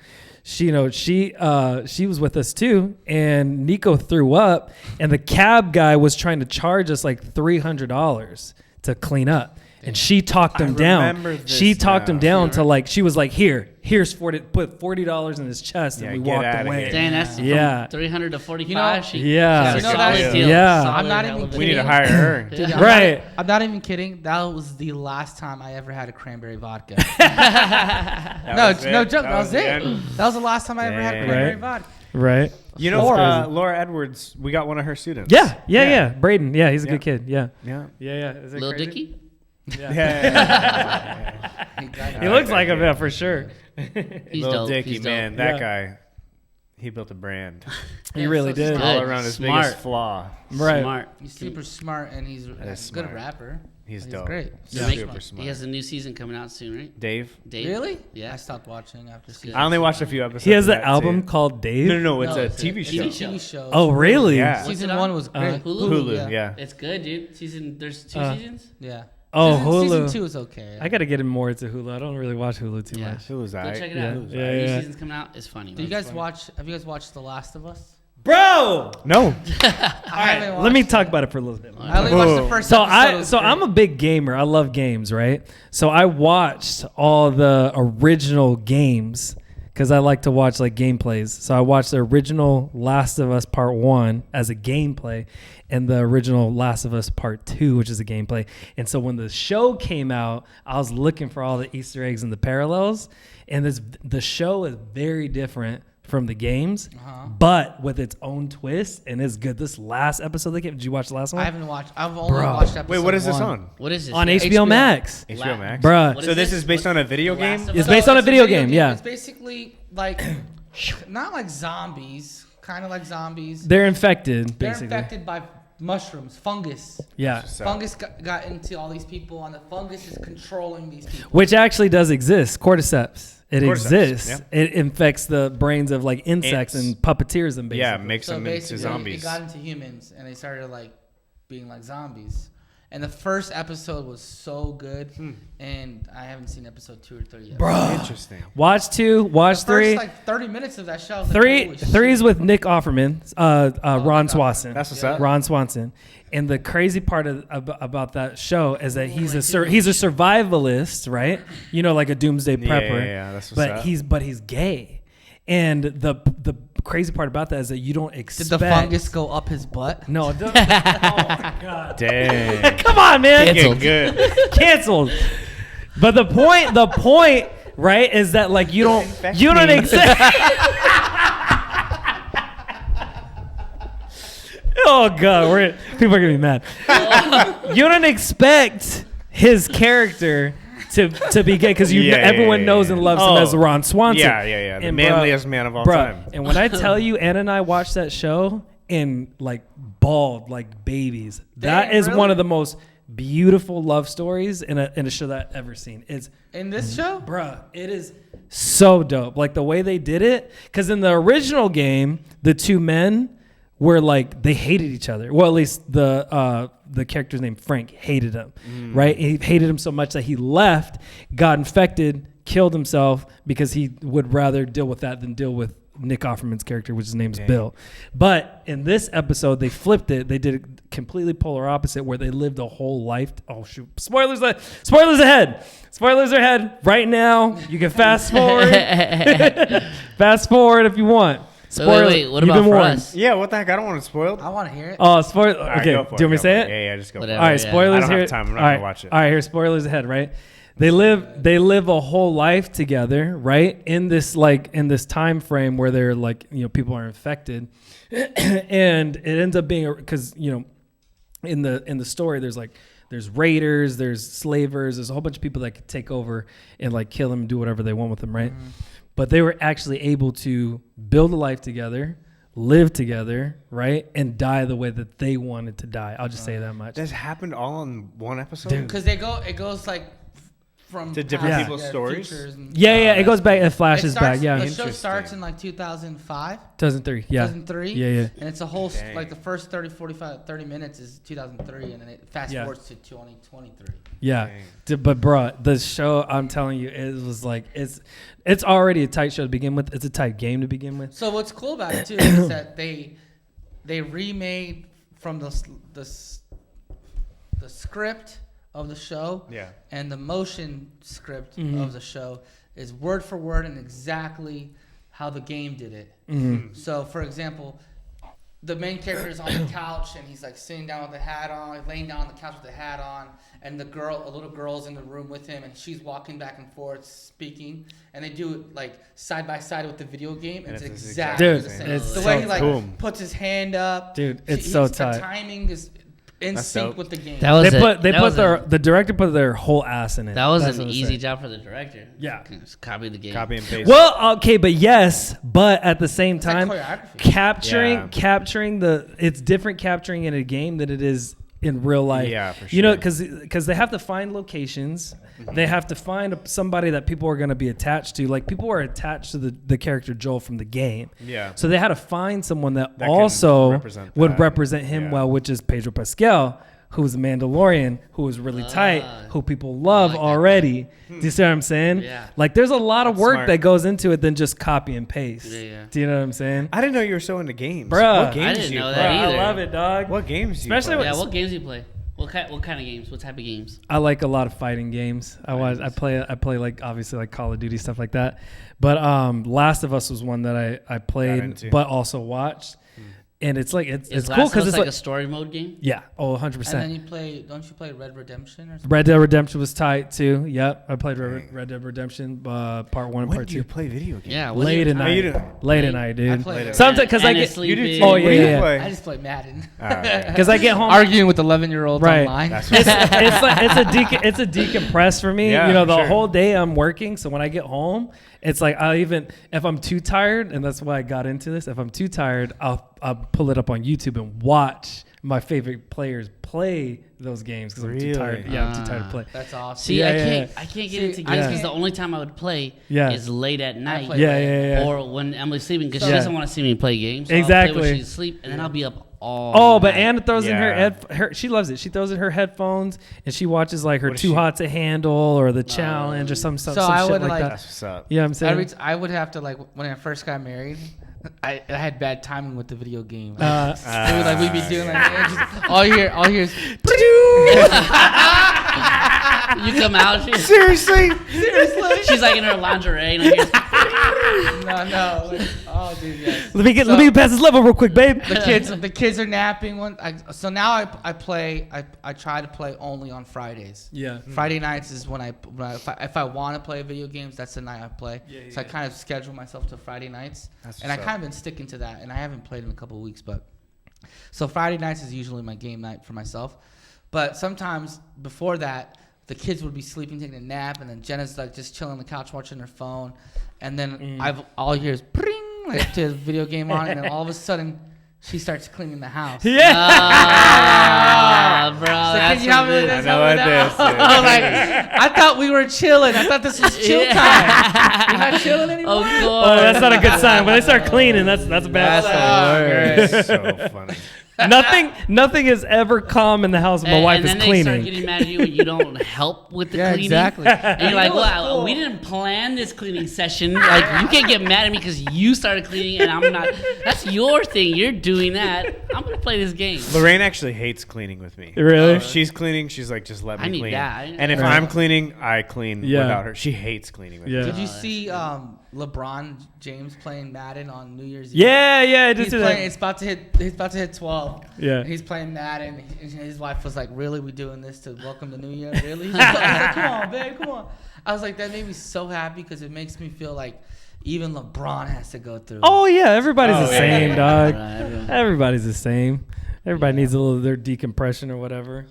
She, she was with us too, and Nico threw up, and the cab guy was trying to charge us like $300 to clean up. And she talked him down. remember this She talked him now. down to like, she was like, here's put $40 in his chest, Yeah, and we get walked outta away. here. Dang, that's Yeah. from 300 to 45. You know- Yeah. You know solid that's- deal. Yeah. Solid I'm not hell even of a We need to deal. hire her. Dude, Right. I'm not even kidding. That was the last time I ever had a cranberry vodka. That no, was no it. joke. That was the it. end. That was the last time I ever had Dang. cranberry Right. vodka. Right. You know, That's crazy. Laura Edwards, we got one of her students. Yeah. Braden. Yeah, he's a Yeah. good kid. Yeah. Yeah. Yeah. Is it Lil crazy? Dicky? Yeah. He got He it. looks like him, yeah, for sure. He's Lil dope. Dicky, He's dope. man, that Yeah. guy, he built a brand. He really so did. smart. All Good. around his Smart. biggest flaw. Right. Smart. He's super smart and he's a is good smart. rapper. He's He's dope. great. Yeah. Super smart. He has a new season coming out soon, right? Dave? Dave? Really? Yeah. I stopped watching after season. I only watched a few episodes. He has of an that, album too. called Dave. No, it's No, a it's TV it's show. a TV show. Oh, really? Yeah. Season What's it 1 on? was great. Hulu? Yeah. It's good, dude. There's 2 seasons? Yeah. Oh, Season Hulu. 2 is okay. I got to get him more into Hulu. I don't really watch Hulu too Yeah. much. It was Go alright. check it Yeah. out. Yeah, New yeah. season's coming out. It's funny. Do you guys watch? Have you guys watched The Last of Us? Bro! No. I haven't Let me watched talk it. about it for a little bit. I only watched the Whoa. first So episode. It was great. I'm a big gamer. I love games, right? So I watched all the original games because I like to watch like gameplays. So I watched the original Last of Us Part 1 as a gameplay and the original Last of Us Part 2, which is a gameplay. And so when the show came out, I was looking for all the Easter eggs and the parallels. And the show is very different from the games, but with its own twist, and it's good. This last episode they came, did you watch the last one? I haven't watched. I've only Bro. watched episode Wait, what is this 1. on? What is this? On Yeah. HBO Max. HBO Max? Bruh. What So this is based on a video The game? Last of It's Us? based on a it's video game, yeah. It's basically like, not like zombies, kind of like zombies. They're infected, They're basically. infected by mushrooms, fungus. Yeah. So- Fungus got into all these people, and the fungus is controlling these people. Which actually does exist. Cordyceps. It Cordyceps, exists. yeah. It infects the brains of like insects Ants. and puppeteers them, basically. Yeah, makes So them into basically, it zombies. got into humans, and they started like being like zombies. And the first episode was so good, and I haven't seen episode 2 or 3 yet. Bruh. Interesting. Watch 2, watch The 3. first like 30 minutes of that show. I was Three, like, three's with Nick Offerman, Ron Swanson. That's what's up. Ron Swanson. And the crazy part about that show is that he's a survivalist, right? You know, like a doomsday prepper. Yeah, that's what's but up. he's gay. And the crazy part about that is that you don't Did expect the fungus go up his butt? No, oh my god. Dang. Come on, man. Getting good. Canceled. But the point, right, is that like you don't expect. Oh god, people are gonna be mad. You don't expect his character to be gay because everyone knows and loves him as Ron Swanson. Yeah. The And manliest man of all bruh, time. And when I tell you, Anna and I watched that show and like bawled like babies. That Dang, is really? one of the most beautiful love stories in a show that I've ever seen. It's In this show? bruh, it is so dope. Like the way they did it, because in the original game, the two men were like they hated each other. Well, at least the character's name Frank hated him, right? He hated him so much that he left, got infected, killed himself because he would rather deal with that than deal with Nick Offerman's character, which his name's Bill. But in this episode, they flipped it. They did it completely polar opposite, where they lived a whole life. Oh shoot! Spoilers ahead. Spoilers are ahead right now. You can fast forward. Fast forward if you want. Wait. What You've about been for warned. us? Yeah, what the heck? I don't want it spoiled. I want to hear it. Oh, spoiler. All right, Okay, go for do you want me to say it? Yeah, just go Whatever. All right, Yeah. spoilers I don't have here. time. I'm not All gonna right, watch it. All right, here's spoilers ahead, right? They live a whole life together, right? In this time frame where they're like, people are infected, and it ends up being because in the story there's raiders, there's slavers, there's a whole bunch of people that could take over and like kill them and do whatever they want with them, right? Mm-hmm. But they were actually able to build a life together, live together, right, and die the way that they wanted to die. I'll just say that much. This happened all in one episode. Because it goes like from To different past, people's stories? futures and- Yeah, it goes back, it flashes back, yeah. The show Interesting. starts in like 2005. 2003, yeah. 2003. Yeah. And it's a whole, Dang. like the first 30 minutes is 2003, and then it fast Yeah. forwards to 2023. Yeah, Dang. But bro, the show, I'm telling you, it was like it's already a tight show to begin with. It's a tight game to begin with. So what's cool about it too is that they remade from the script of the show, Yeah. and the motion script Mm-hmm. of the show is word for word and exactly how the game did it. Mm-hmm. So, for example, the main character is on the couch and he's like sitting down with the hat on, laying down on the couch with the hat on, and a little girl's in the room with him, and she's walking back and forth speaking, and they do it like side by side with the video game, and it's it's exactly Dude, the same. it's The so way he like Boom. puts his hand up, Dude, it's so the tight. timing is in That's sync dope. with the game. The director put their whole ass in it. That was That's an what I'm easy saying. job for the director. Yeah. Just copy the game. Copy and paste. Well, okay, but at the same It's like time, choreography. capturing it's different capturing in a game than it is in real life. Yeah, for You know, sure. because they have to find locations. They have to find somebody that people are going to be attached to. Like people are attached to the character Joel from the game. Yeah. So they had to find someone that That can also represent would that. represent him Yeah. well, which is Pedro Pascal, who's a Mandalorian, who is really tight, who people love like that already. Do you see what I'm saying? Yeah. Like there's a lot of That's work smart. that goes into it than just copy and paste. Yeah. Do you know what I'm saying? I didn't know you were so into games. Bruh. What games I didn't do you know play? that I either. love it, dog. What games do you Especially play? Yeah, what games do you play? What kind of games? What type of games? I like a lot of fighting games. I play like obviously like Call of Duty stuff like that. But Last of Us was one that I played into. but also watched. And it's like it's Is cool Last of because Us it's like like a story mode game? yeah, 100%. And then don't you play Red Redemption or something? Red Dead Redemption was tight too. Yep, I played Red Dead Redemption part 1 and When part do you 2. play video games? Yeah. Late at Oh, you night. do? Late at night, dude. I play it. Sometimes because I And get it's You do sleeping. too. Oh, What yeah, do you yeah. play? I just play Madden. All right. because I get home. Arguing with 11-year-olds Right. online. That's It's a decompress for me. Yeah, you know, the sure. whole day I'm working, so when I get home, it's like if I'm too tired, and that's why I got into this. If I'm too tired, I'll pull it up on YouTube and watch my favorite players play those games because I'm too Really? tired. Yeah, I'm too tired to play. That's awesome. See, Yeah, I can't get See, into I games because can't- the only time I would play Yeah. is late at night. play Yeah. Or when Emily's sleeping because So- she Yeah. doesn't want to see me play games. So I'll Exactly. play when she's asleep, and then I'll be up all Oh, but night. Anna throws in Yeah. her she loves it. She throws in her headphones and she watches like her What is Too she- Hot to Handle or the challenge or some So shit I would, like like- that. That's what's up. Yeah, I'm saying. I would have to, like, when I first got married, I had bad timing with the video game. We'd be doing like just, all you hear is You come out, Seriously? she's like in her lingerie. And no. Like, oh, dude, yes. let me pass this level real quick, babe. The kids are napping. So now I play. I try to play only on Fridays. Yeah. Friday nights is when if I want to play video games, that's the night I play. So I kind of schedule myself to Friday nights, That's and I what's kind of been sticking to that. And I haven't played in a couple of weeks, but so Friday nights is usually my game night for myself. But sometimes before that, the kids would be sleeping, taking a nap, and then Jenna's like just chilling on the couch watching her phone, and then all you hear is pring, like to the video game on, and then all of a sudden she starts cleaning the house. Yeah. bro, So that's can you help me with some this? I know Help me what with this that? is. I was like, I thought we were chilling. I thought this was chill time. You're not chilling anymore? Of course. Oh, that's not a good sign. When they start cleaning, that's a bad sign. That's so funny. Nothing is ever calm in the house when my wife and is then they start cleaning. getting mad at you when you don't help with the Yeah, cleaning. exactly. And you're like, You know what's well, cool? we didn't plan this cleaning session. Like, you can't get mad at me because you started cleaning and I'm not. That's your thing. You're doing that. I'm going to play this game. Lorraine actually hates cleaning with me. Really? If she's cleaning, she's like, just let me I need clean. that. And if Right. I'm cleaning, I clean Yeah. without her. She hates cleaning with Yeah. me. Did you that's see LeBron James playing Madden on New Year's Eve? Yeah, I just He's did playing. that. It's about to hit. He's about to hit 12. Yeah. And he's playing Madden. And his wife was like, "Really, we doing this to welcome the New Year? Really?" He's like, "Come on, babe, come on." I was like, that made me so happy because it makes me feel like even LeBron has to go through. Oh yeah, everybody's the yeah, same, yeah. dog. Right, Everybody's the same. Everybody needs a little of their decompression or whatever.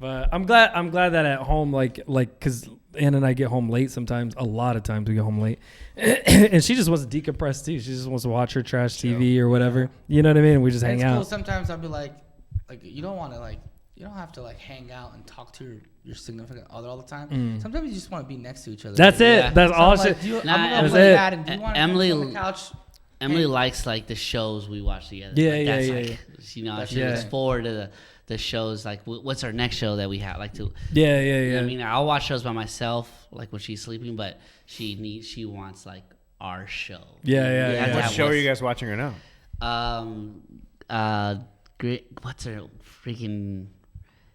But I'm glad that at home, like, cause Ann and I get home late sometimes. A lot of times we get home late, and she just wants to decompress too. She just wants to watch her trash TV or whatever. You know what I mean? We just hang It's out. cool. Sometimes I'll be like you don't want to you don't have to hang out and talk to your significant other all the time. Sometimes you just want to be next to each other. That's it. Yeah. That's So all I'm shit. like, I'm Nah, gonna that's play it. Madden. Do you want to Emily- on the couch? Emily Hey. likes like the shows we watch together. Yeah, like, yeah, that's, yeah, like, You know, That's she right. looks forward to the shows. Like, what's our next show that we have? Like, to Yeah, you know yeah. what I mean, I'll watch shows by myself, like when she's sleeping, but she wants like our show. Yeah, We yeah, have yeah. to What have show are what's- you guys watching right now? What's her freaking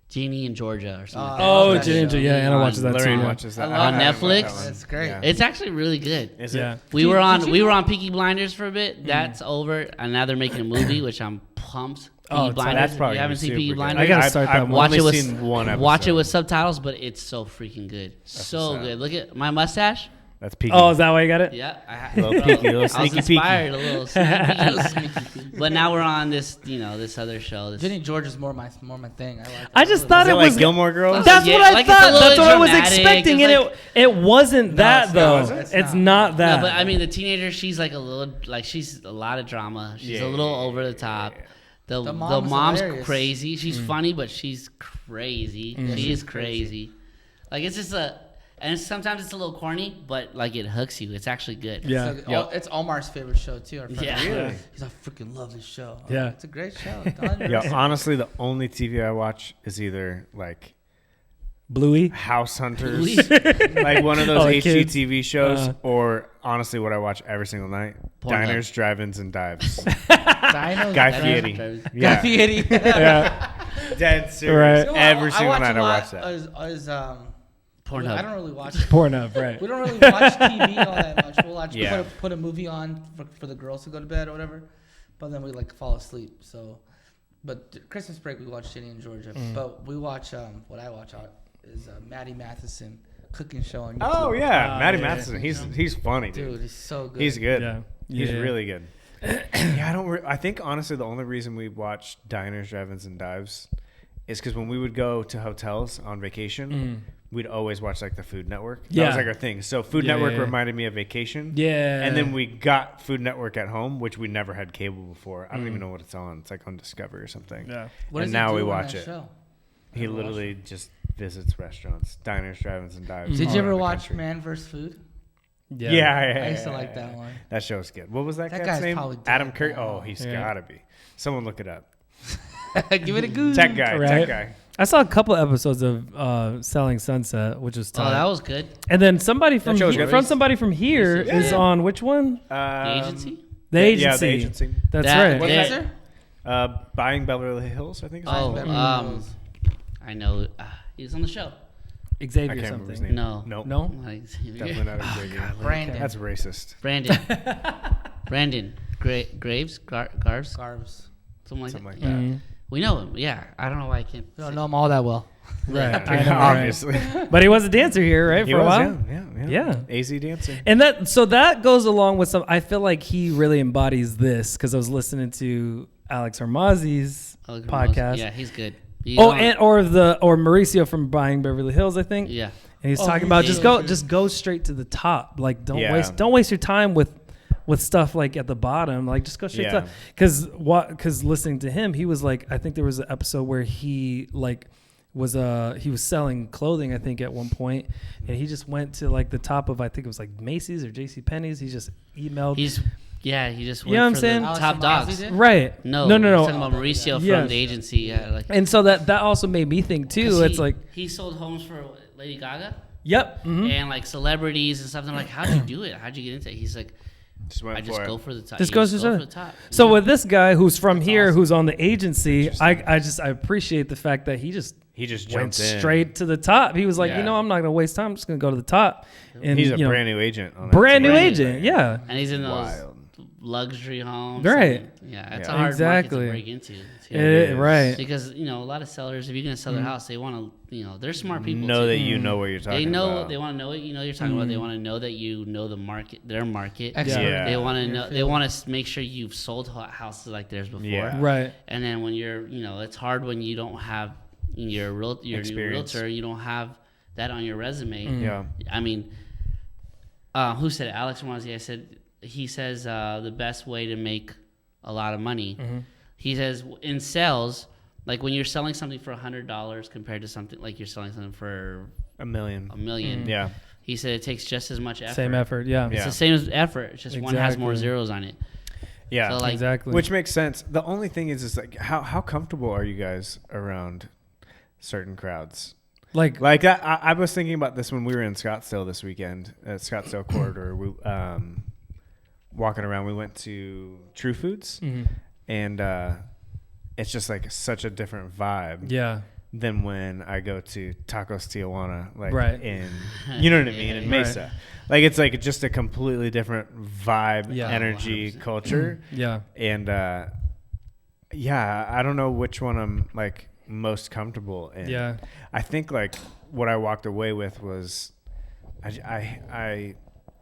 Jeannie in Georgia or something? like that. Oh, That's Ginger. Yeah, Anna On- watches that too. Lorraine Yeah. watches that. I love On I haven't watched Netflix? that one. That's great. Yeah. It's actually really good. Is Yeah. it? We were on did you we were know- on Peaky Blinders for a bit. That's over, and now they're making a movie, which I'm pumped. Oh, Peaky Blinders. That's probably You haven't seen super Peaky good. Blinders? I gotta start that I've one. Watch only it with seen one episode. watch it with subtitles, but it's so freaking good. So what's up. good. Look at my mustache. That's peaky. Oh, is that why you got it? Yeah, Little peeky, little I was sneaky inspired peeky. a little sneaky. But now we're on this, this other show. This, Jenny George is more my thing. I like. I just really thought Is it it like was. Gilmore Girls? That's Yeah, what I like, it's a thought. little That's what I was dramatic. expecting, It's and like- it wasn't that it's though. not. It's It's not. not that. No, but I mean, the teenager, she's like a little, like she's a lot of drama. She's Yeah, a little yeah, over the top. The The mom's mom's hilarious. crazy. She's funny, but she's crazy. She is crazy. Like it's just and sometimes it's a little corny, but like it hooks you. It's actually good. Yeah. It's Omar's favorite show too. Our friend. Yeah. Really? He's like, I freaking love this show. Yeah. It's a great show. Don, Yeah, honestly, the only TV I watch is either like Bluey. House Hunters, Bluey. like one of those Oh, the kids. HGTV shows, Uh. or honestly, what I watch every single night: Pornhub. Diners, Drive-ins, and Dives. Dinos. Guy Dinos. Fieri. Guy Yeah, Fieri. Yeah. dead serious. Right. Every single night I a lot watch that. Pornhub. I don't really watch. Pornhub, right? We don't really watch TV all that much. We'll watch. Yeah. Put a movie on for the girls to go to bed or whatever, but then we fall asleep. So, but Christmas break we watch Jenny and Georgia. But we watch what I watch is Maddie Matheson cooking show on YouTube. Oh yeah, Matty yeah, Matheson. He's funny, dude. Dude, he's so good. He's good. Yeah. He's Yeah. really good. Yeah, I don't. I think honestly, the only reason we watch Diners, Drive-ins, and Dives is because when we would go to hotels on vacation, we'd always watch like the Food Network. That Yeah. was like our thing. So Food Yeah, Network yeah, yeah. reminded me of vacation. Yeah. And then we got Food Network at home, which we never had cable before. I don't even know what it's on. It's like on Discovery or something. Yeah. What and does he now do we on watch that it. show? He literally just visits restaurants, diners, drive-ins, and dives. Did all you ever around the watch country. Man vs. Food? Yeah, I used to like that one. That show's good. What was that, That guy's guy's name? probably dead Adam Curry. now. Oh, he's Yeah. gotta be. Someone look it up. Give it a goose. Tech guy. Right. Tech guy. I saw a couple episodes of Selling Sunset, which was Oh, tight. that was good. And then somebody from show was here, good. from somebody from here Yeah. is on which one? The agency. The agency. Yeah, the agency. That's That- right. What's Yeah. that, sir? Buying Beverly Hills, I think. Is Oh, his name. I know. He was on the show. I Xavier can't remember his something. name. No. Nope. No? Like, Definitely not Xavier. Brandon. That's racist. Brandon Graves, Garves, Garbs. something like Something that. like that. Mhm. We know him. Yeah, I don't know why I can't. We don't know him all that well. Right. Yeah. I know, right. Obviously. But he was a dancer here, right? He For a was, while. yeah. Yeah. AZ dancer. And that goes along with some. I feel like he really embodies this because I was listening to Alex Hormozzi's Oh, podcast. Yeah, he's good. He's Oh, on- or Mauricio from Buying Beverly Hills, I think. yeah. And he's Oh, talking he's about so good. just go straight to the top. Like don't Yeah. waste your time with stuff like at the bottom. Like just go straight Yeah. to because listening to him, he was like, I think there was an episode where he like was selling clothing, I think, at one point, and he just went to like the top of, I think it was like Macy's or JC Penney's. He just emailed He just You know what I'm went for saying? the Alex top Hormozzi dogs. did? right. No, no. he's talking about Mauricio Yes. from the agency. Yeah, like And so that also made me think too. 'cause It's he- like, he sold homes for Lady Gaga yep. Mhm. and like celebrities and stuff. And I'm like, how'd you do it? How'd you get into it? He's like, I just go for the top. Just You go go for for the top. So with this guy who's from That's here, awesome. who's on the agency, I appreciate the fact that he just Went went in. straight to the top. He was like, Yeah. you know, I'm not gonna waste time. I'm just gonna go to the top. And He's a you know, brand new agent. On that brand new team. agent. Yeah. And he's in those Wild. luxury homes. Right. And, yeah, it's Yeah. a hard Exactly. market to break into. too. is. Right. Because a lot of sellers, if you're gonna sell their house, they want to, they're smart people. Know too. that you know what you're talking They know about. they want to know what you're talking about. They want to know that you know the market, their market. Expert. Yeah. They want to Your know. They field. want to make sure you've sold houses like theirs before. Yeah. Right. And then when you're, it's hard when you don't have your new Experience. realtor. You don't have that on your resume. Yeah. I mean, who said it? Alex Ramosi. He says the best way to make a lot of money. He says in sales, like when you're selling something for $100 compared to something like you're selling something for $1 million. $1 million. Yeah. He said it takes just as much effort. Same effort. Yeah. It's Yeah. the same as effort. It's just one has more Exactly. zeros on it. Yeah. So like, Exactly. Which makes sense. The only thing is like how comfortable are you guys around certain crowds? like Like I was thinking about this when we were in Scottsdale this weekend at Scottsdale Corridor. We walking around. We went to True Foods, and it's just like such a different vibe yeah. than when I go to Tacos Tijuana, like Right. in, you know what I mean, in Yeah. Mesa. Like it's like just a completely different vibe, Yeah. energy, 100%. culture, Yeah. and yeah, I don't know which one I'm like most comfortable in. Yeah. I think like what I walked away with was, I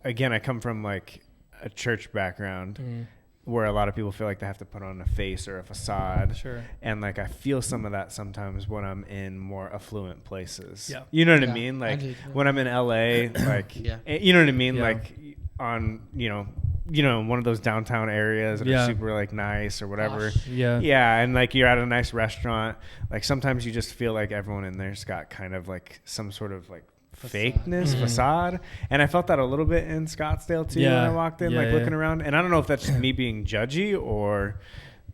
again, I come from like a church background where a lot of people feel like they have to put on a face or a facade. Sure. And like I feel some of that sometimes when I'm in more affluent places. Yeah. You know what I Yeah, mean? I Like do. when I'm in LA, like Yeah. you know what I mean? Yeah. Like on, one of those downtown areas that Yeah. are super like nice or whatever. Posh. Yeah. Yeah, and like you're at a nice restaurant. Like sometimes you just feel like everyone in there's got kind of like some sort of like fakeness, facade. And I felt that a little bit in Scottsdale too when Yeah. I walked in, Yeah, like yeah. looking around. And I don't know if that's just me being judgy or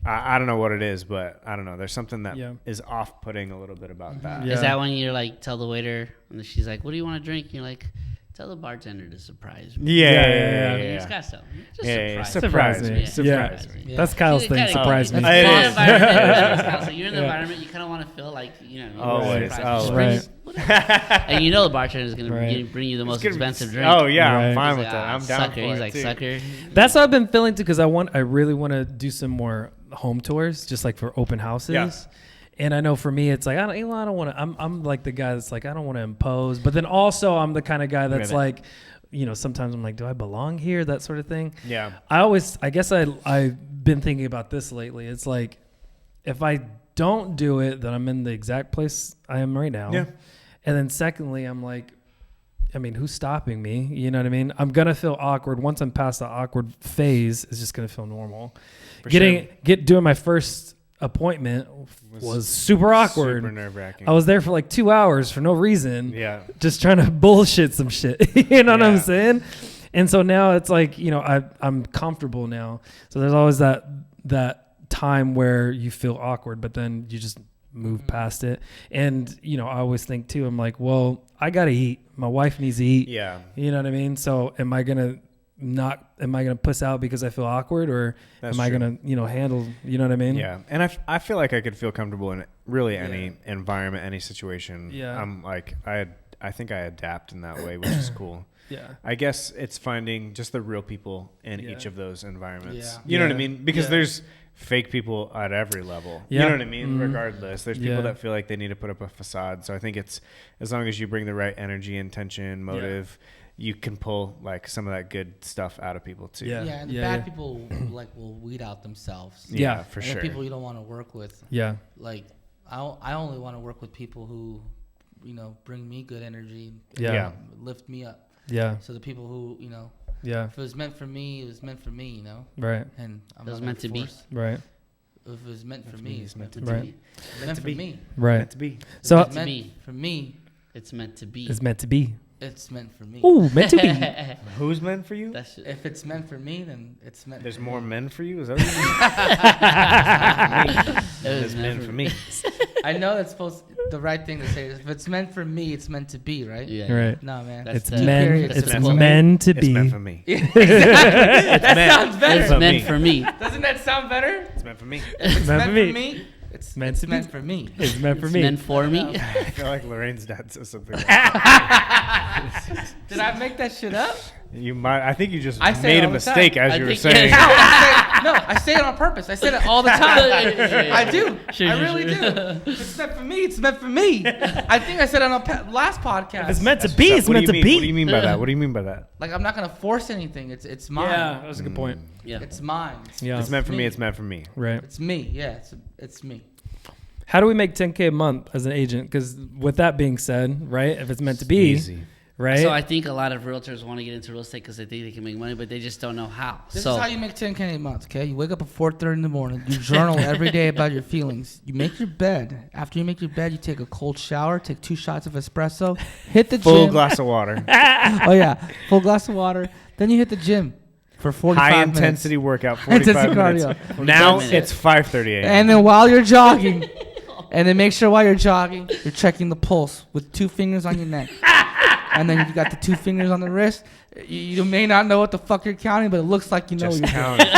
I don't know what it is, but I don't know. There's something that is Yeah. off-putting a little bit about that. Yeah. Is that when you're like, tell the waiter, and she's like, what do you want to drink? And you're like, tell the bartender to surprise me. Yeah, Yeah, yeah, yeah, yeah. You yeah. just got some. Just Yeah, surprise Surprise me. me. Yeah. Surprise Surprise me. That's Kyle's You thing. gotta- Surprise me. It's It fun is. environment. So you're in the environment, you kind of want to feel like, Always, surprise me. always. And you know the bartender is going Right. to bring you the most It's gonna- expensive drink. Oh yeah, Right. I'm fine He's with like, that. "Ah, I'm down sucker." for He's it like, too. sucker. That's what I've been feeling too, because I really want to do some more home tours, just like for open houses. Yeah. And I know for me, it's like I don't want to. I'm like the guy that's like I don't want to impose, but then also I'm the kind of guy that's Right. like, sometimes I'm like, do I belong here? That sort of thing. Yeah. I guess I've been thinking about this lately. It's like, if I don't do it, then I'm in the exact place I am right now. Yeah. And then secondly, I'm like, I mean, who's stopping me? You know what I mean? I'm gonna feel awkward once I'm past the awkward phase. It's just gonna feel normal. For Doing my first appointment was super awkward. Super nerve-wracking. I was there for like 2 hours for no reason. Yeah. Just trying to bullshit some shit. You know what I'm Yeah. saying? And so now it's like, I'm comfortable now. So there's always that time where you feel awkward, but then you just move past it. And, I always think too, I'm like, well, I got to eat. My wife needs to eat. Yeah. You know what I mean? So am I going to puss out because I feel awkward, or That's am I true. going to, handle, you know what I mean? Yeah, and I feel like I could feel comfortable in really any environment, any situation. Yeah. I'm like I think I adapt in that way, which is cool. Yeah. I guess it's finding just the real people in Yeah. each of those environments. Yeah. You know what I Yeah. mean? Because Yeah. there's fake people at every level. You Yeah. know what I mean? Mhm. Regardless, there's people Yeah. that feel like they need to put up a facade. So I think it's as long as you bring the right energy, intention, motive, you can pull like some of that good stuff out of people too. Yeah. Yeah, and the bad people will weed out themselves. Yeah. for And sure. the people you don't want to work with. Yeah. Like, I only want to work with people who, bring me good energy. Yeah. Yeah. Lift me up. Yeah. So the people who, Yeah. if it was meant for me, it was meant for me, Right. And I'm It was not meant to gonna be. force- Right. If it was meant for for me, me, it's meant to Right. be. Meant for me. Right. Meant to be. If So it's to meant be. for me, It's meant to be. it's meant to be. it's meant for me. Ooh, meant to be. Who's meant for you? That's If it's meant for me, then it's meant. There's for more me. men for you? Is that what you mean? it was It's meant for me. I know it's supposed. the right thing to say. If it's meant for me, it's meant to be, right? Yeah. Right. No, man. That's It's the- men. Period. It's That's the meant to It's be. meant for me. That sounds better. It's meant for me. Doesn't that sound better? It's meant for me. It's meant for me. It's Meant it's to be. meant for me. It's meant for It's me. meant for me. I feel like Lorraine's dad says something like that. Did I make that shit up? You might. I think you just I say it made a all the time. mistake as I you were think- saying. No, I say it on purpose. I say it all the time. I do. Sure, I sure, really sure. do. It's meant for me. It's meant for me. I think I said it on a last podcast. If it's meant to That's be, what's it's up. What do meant to you mean? What do be. you mean by that? What do you mean by that? Like I'm not gonna force anything. It's mine. Yeah, that was a good point. Yeah. It's mine. Yeah. It's meant for me. me. It's meant for me. Right. It's me. Yeah. It's me. How do we make 10K a month as an agent? Because with that being said, right, if it's meant to be, Easy. right? So I think a lot of realtors want to get into real estate because they think they can make money, but they just don't know how. This so is how you make 10K a month. Okay, you wake up at 4:30 in the morning. You journal every day about your feelings. You make your bed. After you make your bed, you take a cold shower. Take 2 shots of espresso. Hit the Full gym. glass of water. Oh yeah, full glass of water. Then you hit the gym for 45 High minutes. intensity workout. 45 Intensity minutes. cardio. Now 45 it's 5:30 a.m. And then while you're jogging, and then make sure while you're jogging, you're checking the pulse with 2 fingers on your neck. And then you got the 2 fingers on the wrist. You may not know what the fuck you're counting, but it looks like you know Just what you're count doing. it.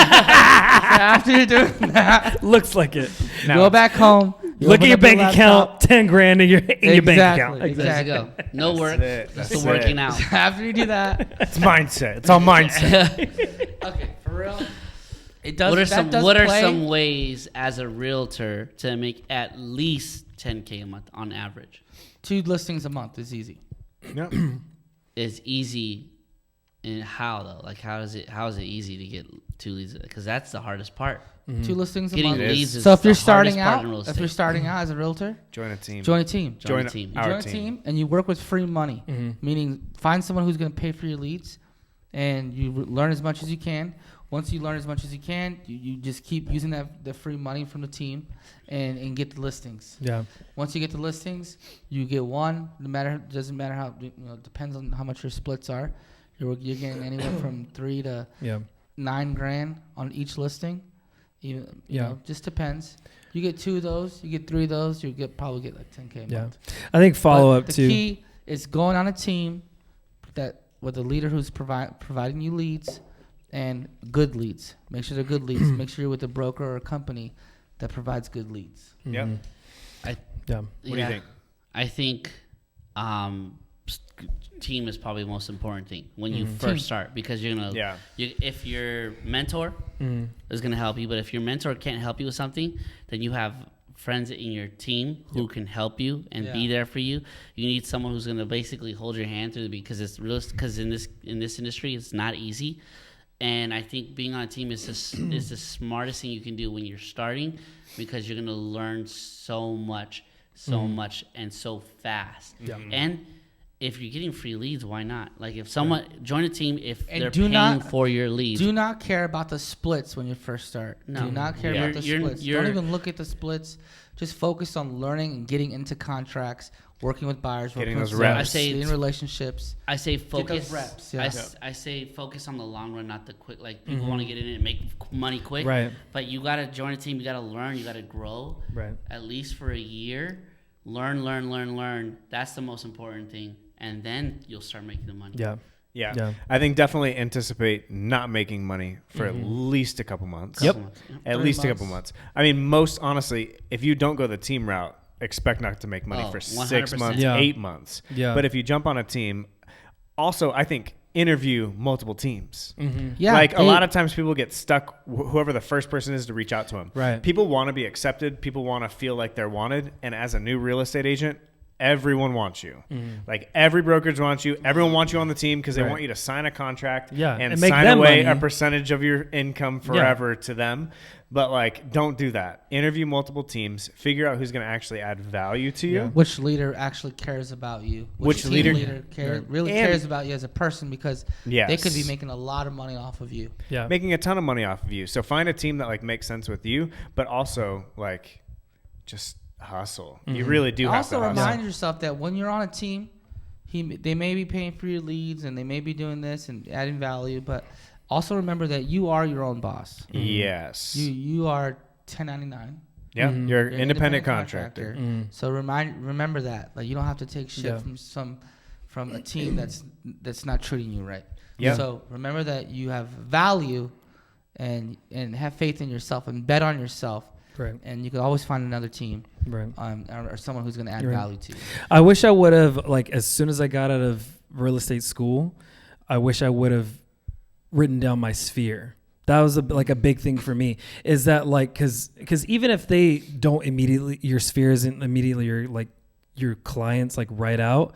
After you're doing that, Looks like it. Now, go back home. you Look at open your up bank laptop. account, 10 grand in your bank Exactly. account. there you Exactly. go. No That's work. it. Just That's the working it. out. After you do that, It's mindset. It's all mindset. okay, for real. It does. What are that some does What are play. some ways as a realtor to make at least 10K a month on average? 2 listings a month is easy. Yep. Is easy, and how though? Like how is it easy to get 2 leads? Because that's the hardest part. 2 listings a Getting month. leads is So if the you're starting hardest part out, in real if estate. you're starting out as a realtor, Join a team. join a team. Join a team. You Our join a team and you work with free money, meaning find someone who's going to pay for your leads, and you learn as much as you can. Once you learn as much as you can, you just keep using the free money from the team, and get the listings. Yeah. Once you get the listings, you get one. Doesn't matter how, it depends on how much your splits are. You're getting anywhere from 3 to Yeah. 9 grand on each listing. You Yeah. know, just depends. You get 2 of those, you get 3 of those, probably get like 10K a Yeah. month. I think follow But up the to. key is going on a team that with a leader who's providing you leads and good leads. Make sure they're good leads. Make sure you're with a broker or a company that provides good leads. Yep. Mhm. I Yeah. What do you think? I think team is probably the most important thing when you Team. first start, because you're gonna Yeah. if your mentor is gonna help you, but if your mentor can't help you with something, then you have friends in your team who can help you and be Yeah. there for you. You need someone who's gonna basically hold your hand through because it's real, because in this industry it's not easy. And I think being on a team is the smartest thing you can do when you're starting, because you're gonna learn so much and so fast. Yeah. And if you're getting free leads, why not? Like if someone join a team if And they're do paying not- for your leads. Do not care about the splits when you first start. No. Do not care Yeah. about the You're- splits. you're- Don't even look at the splits. Just focus on learning and getting into contracts, working with buyers, Getting working with those reps. sellers, I say getting it's- relationships. I say those focus. reps, I, yeah. I say focus on the long run, not the quick. Like people want to get in it and make money quick. Right. But you gotta join a team. You gotta learn. You gotta grow. Right. At least for a year. Learn. That's the most important thing, and then you'll start making the money. Yeah. Yeah. Yeah. I think definitely anticipate not making money for at least a couple months. Yep. At 3 least a couple months. months. I mean, most honestly, if you don't go the team route, expect not to make money Oh, for 6 100%. months, Yeah. 8 months. Yeah. But if you jump on a team, also, I think interview multiple teams. Yeah, Like a they- lot of times people get stuck, whoever the first person is to reach out to them. Right. People want to be accepted. People want to feel like they're wanted. And as a new real estate agent, everyone wants you. Like every brokerage wants you. Everyone wants you on the team because they Right. want you to sign a contract Yeah, and and make sign them away money. a percentage of your income forever to them. But like, don't do that. Interview multiple teams. Figure out who's going to actually add value to you. Yeah. which leader actually cares about you. Which team leader- really And- cares about you as a person, because they Yes. could be making a lot of money off of you. Yeah. Making a ton of money off of you. So find a team that like makes sense with you, but also like just hustle. You really do have Also to hustle. remind yourself that when you're on a team, they may be paying for your leads and they may be doing this and adding value, but also remember that you are your own boss. Yes. You are 1099. Yeah, Mhm. you're You're an independent contractor. Mm. So remember that. Like you don't have to take shit Yeah. from a team that's not treating you right. Yeah. So remember that you have value, and have faith in yourself and bet on yourself. Right. And you can always find another team, Right. or someone who's going to add Right. value to you. I wish I would have, like, as soon as I got out of real estate school, I wish I would have written down my sphere. That was a big thing for me, is that, like, cause even if they don't immediately, your sphere isn't immediately your clients, like, right out,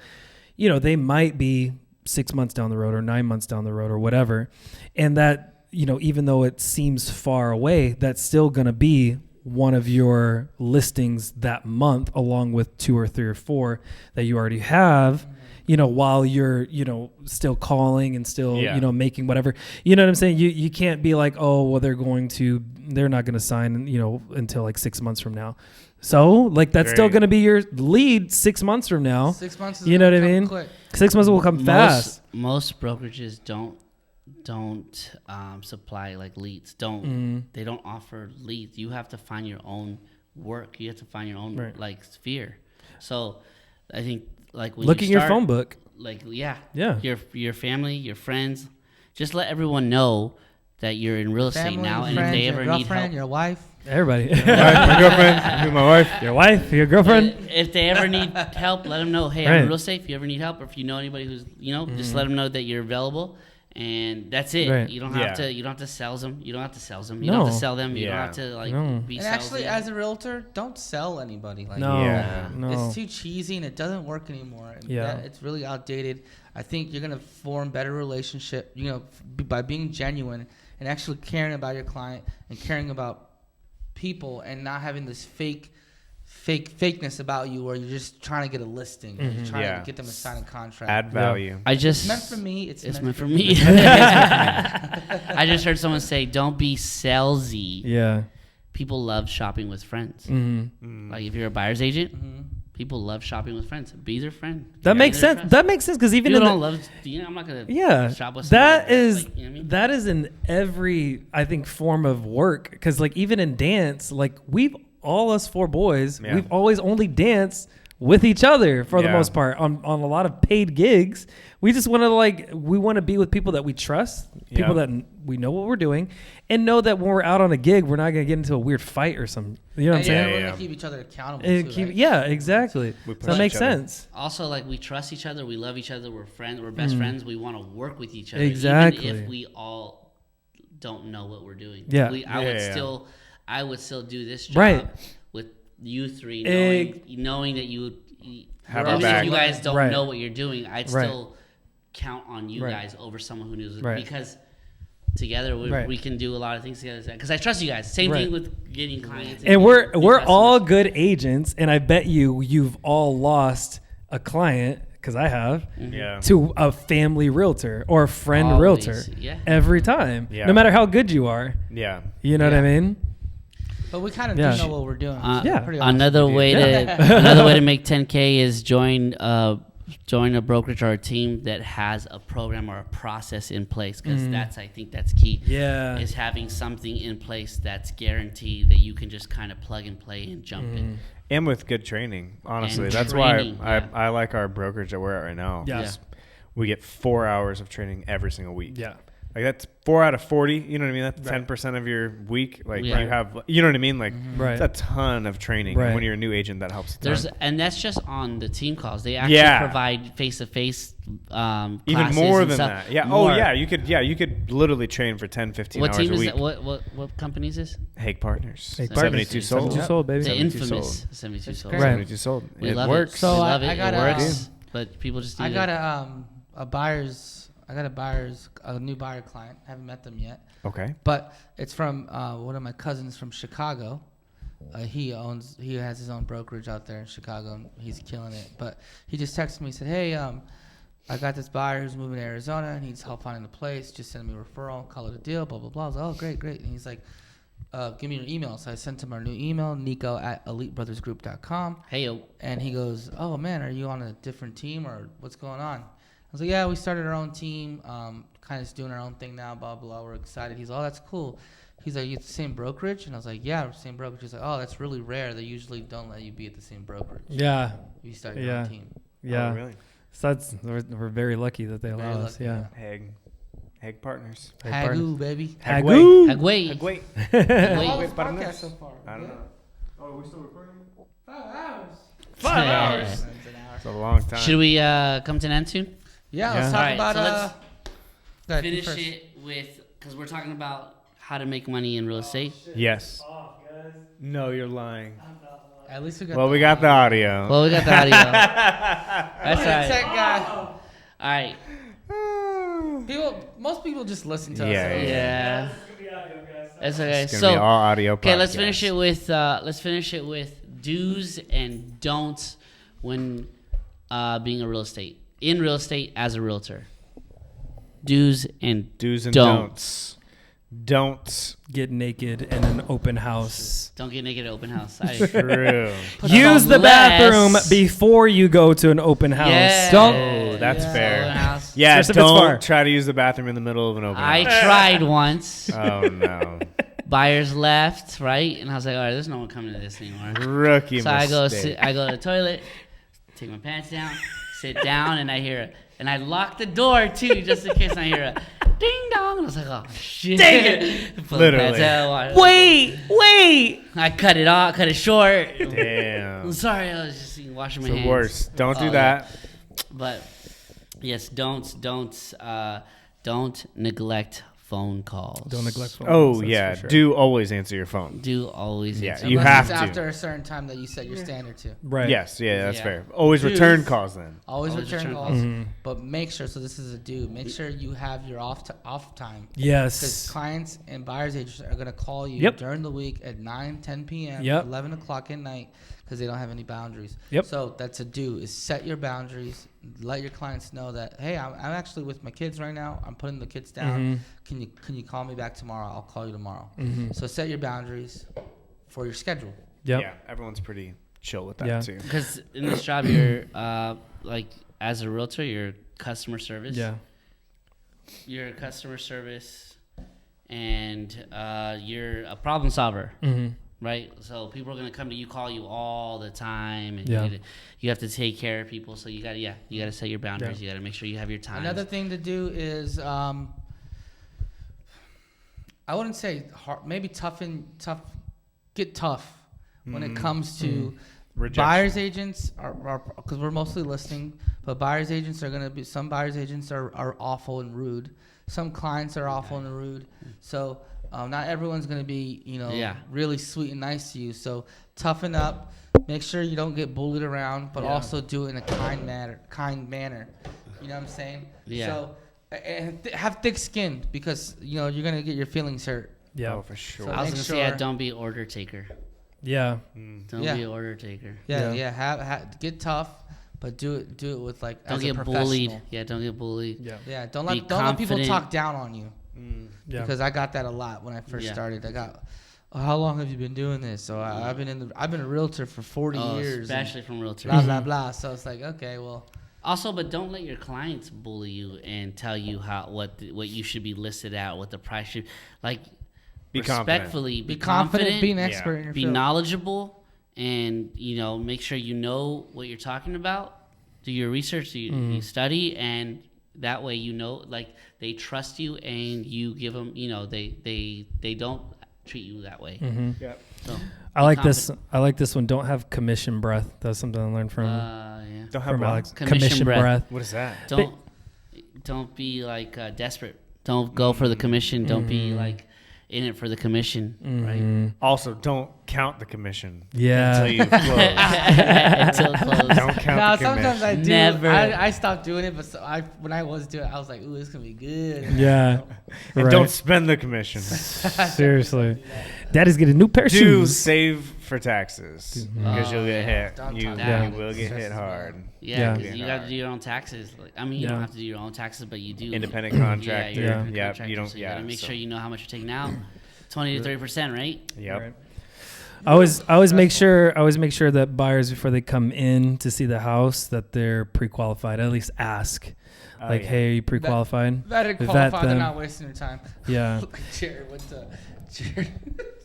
you know, they might be 6 months down the road or 9 months down the road or whatever. And that, you know, even though it seems far away, that's still going to be one of your listings that month, along with 2 or 3 or 4 that you already have, you know, while you're, you know, still calling and still, Yeah. you know, making whatever, you know what I'm saying? You can't be like, oh, well, they're not going to sign, you know, until like 6 months from now. So, like, that's still going to be your lead 6 months from now. 6 months is You know gonna what I come mean? quick. 6 months will come fast. Most brokerages don't supply like leads. They don't offer leads. You have to find your own work. You have to find your own Right. like sphere. So I think like when Look you at your start, phone book. like yeah, Yeah. your family, your friends, just let everyone know that you're in real estate Family, now, your and if friends, they your ever need girlfriend, help, your wife. Everybody. My girlfriend, my wife. Your wife, your girlfriend. if they ever need help, let them know. Hey, I'm Right. in real estate. If you ever need help, or if you know anybody who's, you know, just let them know that you're available, and that's it. Right. You don't have Yeah. to. You don't have to sell them. You don't have to sell them. You don't have to No. sell them. You don't Yeah. have to like No. be And actually, salesy. as a realtor, don't sell anybody. Like No. Yeah. No. It's too cheesy and it doesn't work anymore. And Yeah. it's really outdated. I think you're gonna form better relationship, you know, by being genuine and actually caring about your client and caring about people and not having this fakeness about you where you're just trying to get a listing. Or you're trying Yeah. to get them to sign a contract. Add value. I just It's meant for me. It's meant for me. I just heard someone say, "Don't be salesy." Yeah. People love shopping with friends. Mm-hmm. Like if you're a buyer's agent, people love shopping with friends. Be their friend. That Be makes their sense. friend. That makes sense because even People in don't the, love. You know, I'm not gonna. yeah, shop with that somebody is like, you know what I mean? that is in every, I think, form of work. Because like even in dance, like we've all us 4 boys, Yeah. we've always only danced with each other for the Yeah. most part on a lot of paid gigs. We just want to be with people that we trust, people Yeah. that we know what we're doing, and know that when we're out on a gig, we're not going to get into a weird fight or something. You know what I'm And saying? we're Yeah. gonna keep each other accountable. And Too, right? Yeah, exactly. We So push that makes each other. sense. Also, like we trust each other, we love each other, we're friends, we're best friends. We want to work with each other, Exactly. even if we all don't know what we're doing. Yeah. I would still do this job Right. with you 3, Egg- knowing that you Have even our back. if you guys don't Right. know what you're doing, I'd Right. still count on you Right. guys over someone who knows it Right. because together Right. we can do a lot of things together. Because I trust you guys. Same Right. thing with getting clients. And we're getting all customers. good agents, and I bet you've all lost a client, because I have, Yeah. to a family realtor or a friend Always, realtor yeah. every time, Yeah. no matter how good you are. Yeah. You know what I mean? But we kind of Yeah. do know what we're doing. Yeah. Pretty honest. Another way to make 10K is join a brokerage or a team that has a program or a process in place, because I think that's key. Yeah. Is having something in place that's guaranteed that you can just kind of plug and play and jump in. And with good training, honestly. And That's training, why yeah. I like our brokerage that we're at right now. Yeah. Just We get 4 hours of training every single week. Yeah. Like that's 4 out of 40. You know what I mean? That's Right. 10% of your week. Like Yeah. you have, you know what I mean? Like Right. it's a ton of training. Right. And when you're a new agent, that helps. A ton. And that's just on the team calls. They actually Yeah. provide face-to-face Even classes more and than stuff. that. Yeah. More. Oh yeah. You could literally train for 10, 15 What hours team a is week. that? What company is this? Hague Partners. Hague 72 Partners. sold. 72 sold, baby. The 72 infamous sold. 72 It's sold. great. Right. 72 sold. We It love works. it. So we love I it. got It a, works. But people just need I got to. a new buyer client. Haven't met them yet, Okay. but it's from one of my cousins from Chicago. He has his own brokerage out there in Chicago, and he's killing it. But he just texted me, said, "Hey, I got this buyer who's moving to Arizona. Needs help finding the place. Just send me a referral. Call it a deal. Blah blah blah." I was like, "Oh, great." And he's like, "Give me your email." So I sent him our new email, nico@elitebrothersgroup.com. Hey, yo. And he goes, "Oh man, are you on a different team or what's going on?" I was like, "Yeah, we started our own team, kind of just doing our own thing now, blah blah. We're excited." He's, "Oh, that's cool." He's like, you at the same brokerage? And I was like, yeah, same brokerage. He's like, oh, that's really rare. They usually don't let you be at the same brokerage. Yeah. If you start your own team. Yeah. Oh, really? So we're very lucky that they Very allow us. lucky, Yeah. Hag partners. Hagoo, baby. Hagoo. Hagway. Hagway. How Hagway. was podcast so far? I don't Good? know. Oh, are we still recording? 5 hours. 5 hours. It's an hour. It's a long time. Should we come to an end soon? Yeah, Yeah. let's talk Alright, about. so let's go ahead, you Finish first. it with, because we're talking about how to make money in real estate. Yes. No, you're lying. At least we got. Well, we got the audio. Well, we got the audio. That's right. Tech guy. All right. Most people just listen to Yeah, us. Yeah. That's okay. It's gonna be all audio. Okay, let's podcast. finish it with do's and don'ts when being a real estate as a realtor. Do's and don'ts. Don'ts. Get naked in an open house. don't get naked at open house. True. Use the Unless- bathroom before you go to an open house. Yeah. Oh, that's Yeah. fair. Open house. Yeah, Especially if it's far. don't try to use the bathroom in the middle of an open I house. tried once. Oh no. Buyers left, right, and I was like, all right, there's no one coming to this anymore. Rookie So mistake. I go to the toilet, take my pants down, sit down, and I lock the door too, just in case I hear a ding dong. And I was like, oh shit. Dang it. Literally. Wait. I cut it off, cut it short. Damn. I'm sorry, I was just washing my It's the hands. worst. Don't do Oh, that. But yes, don't neglect phone calls. Don't neglect phone Oh calls, that's yeah. for sure. Do always answer your phone. Do always Yeah, answer. you Unless have it's to. after a certain time that you set your standard to. Right. Yes. Yeah. That's Yeah. fair. Always Dude. return calls then. Always Always return return calls, Mhm. but make sure. So this is a do. Make sure you have your off time. Because Yes. clients and buyers agents are going to call you Yep. during the week at 9, 10 p.m., Yep. 11 o'clock at night because they don't have any boundaries. Yep. So that's a do is set your boundaries. Let your clients know that, hey, I'm actually with my kids right now. I'm putting the kids down. Mhm. Can you call me back tomorrow? I'll call you tomorrow. Mhm. So set your boundaries for your schedule. Yep. Yeah. Everyone's pretty chill with that Yeah. too. Because in this job, you're like as a realtor, you're customer service. Yeah. You're a customer service, and you're a problem solver, Mm-hmm. right? So people are gonna come to you, call you all the time, and Yeah. you have to take care of people. So you gotta set your boundaries. You gotta make sure you have your time. Another thing to do is, I wouldn't say hard, maybe get tough when it comes to Rejection. buyers agents are because we're mostly listing, but buyers agents are going to be, some buyers agents are awful and rude. Some clients are awful and rude. So not everyone's going to be, really sweet and nice to you. So toughen up. Make sure you don't get bullied around, but also do it in a kind manner. You know what I'm saying? Yeah. So and have thick skin because you're going to get your feelings hurt. Yeah. Oh, for sure. So I was make gonna say, sure- don't be order taker. Yeah. Don't Yeah. be an order taker. Yeah. Get tough, but do it with like Don't as a get professional. bullied. Yeah, don't get bullied. Yeah. Yeah, don't Be let people confident. talk down on you Yeah. because I got that a lot when I first Yeah. started. I got, how long have you been doing this? So I've been a realtor for 40 years. and especially from realtors. blah blah blah. So it's like, okay, well, Also, but don't let your clients bully you and tell you what you should be listed at, what the price should like. Be confident. Respectfully, be confident, be an Yeah. expert in your be field. knowledgeable, and make sure you know what you're talking about. Do your research, you study, and that way they trust you, and you give them. They don't treat you that way. Yep. So, I be like confident. this. I like this one. Don't have commission breath. That's something I learned from Yeah. Don't have from what? Alex. Commission breath. What is that? Don't be like desperate. Don't go for the commission. Don't be like in it for the commission, right? Also, don't count the commission Yeah. until you close. Until close. Don't count No, the sometimes I commission. do. Never. I stopped doing it, but when I was doing it, I was like, ooh, this is gonna be good. Yeah. And Right. don't spend the commission. Seriously. Daddy's getting a new pair of Do shoes. save for taxes because you'll get hit. Don't You talk about it. will get hit Stresses me hard. Yeah, Yeah. 'cause you got to do your own taxes. You Yeah. don't have to do your own taxes, but you do. Independent contractor. Yeah, you're Yeah. independent Yep, contractor, you don't. So you Yeah. got to make so- sure you know how much you're taking out. 20 to 30%, right? Yep. Right. I always make sure that buyers, before they come in to see the house, that they're pre-qualified. At least ask, hey, are you pre-qualified? Vetted, Vet qualified. They're them. not wasting their time. Yeah. Jared went to. Jared,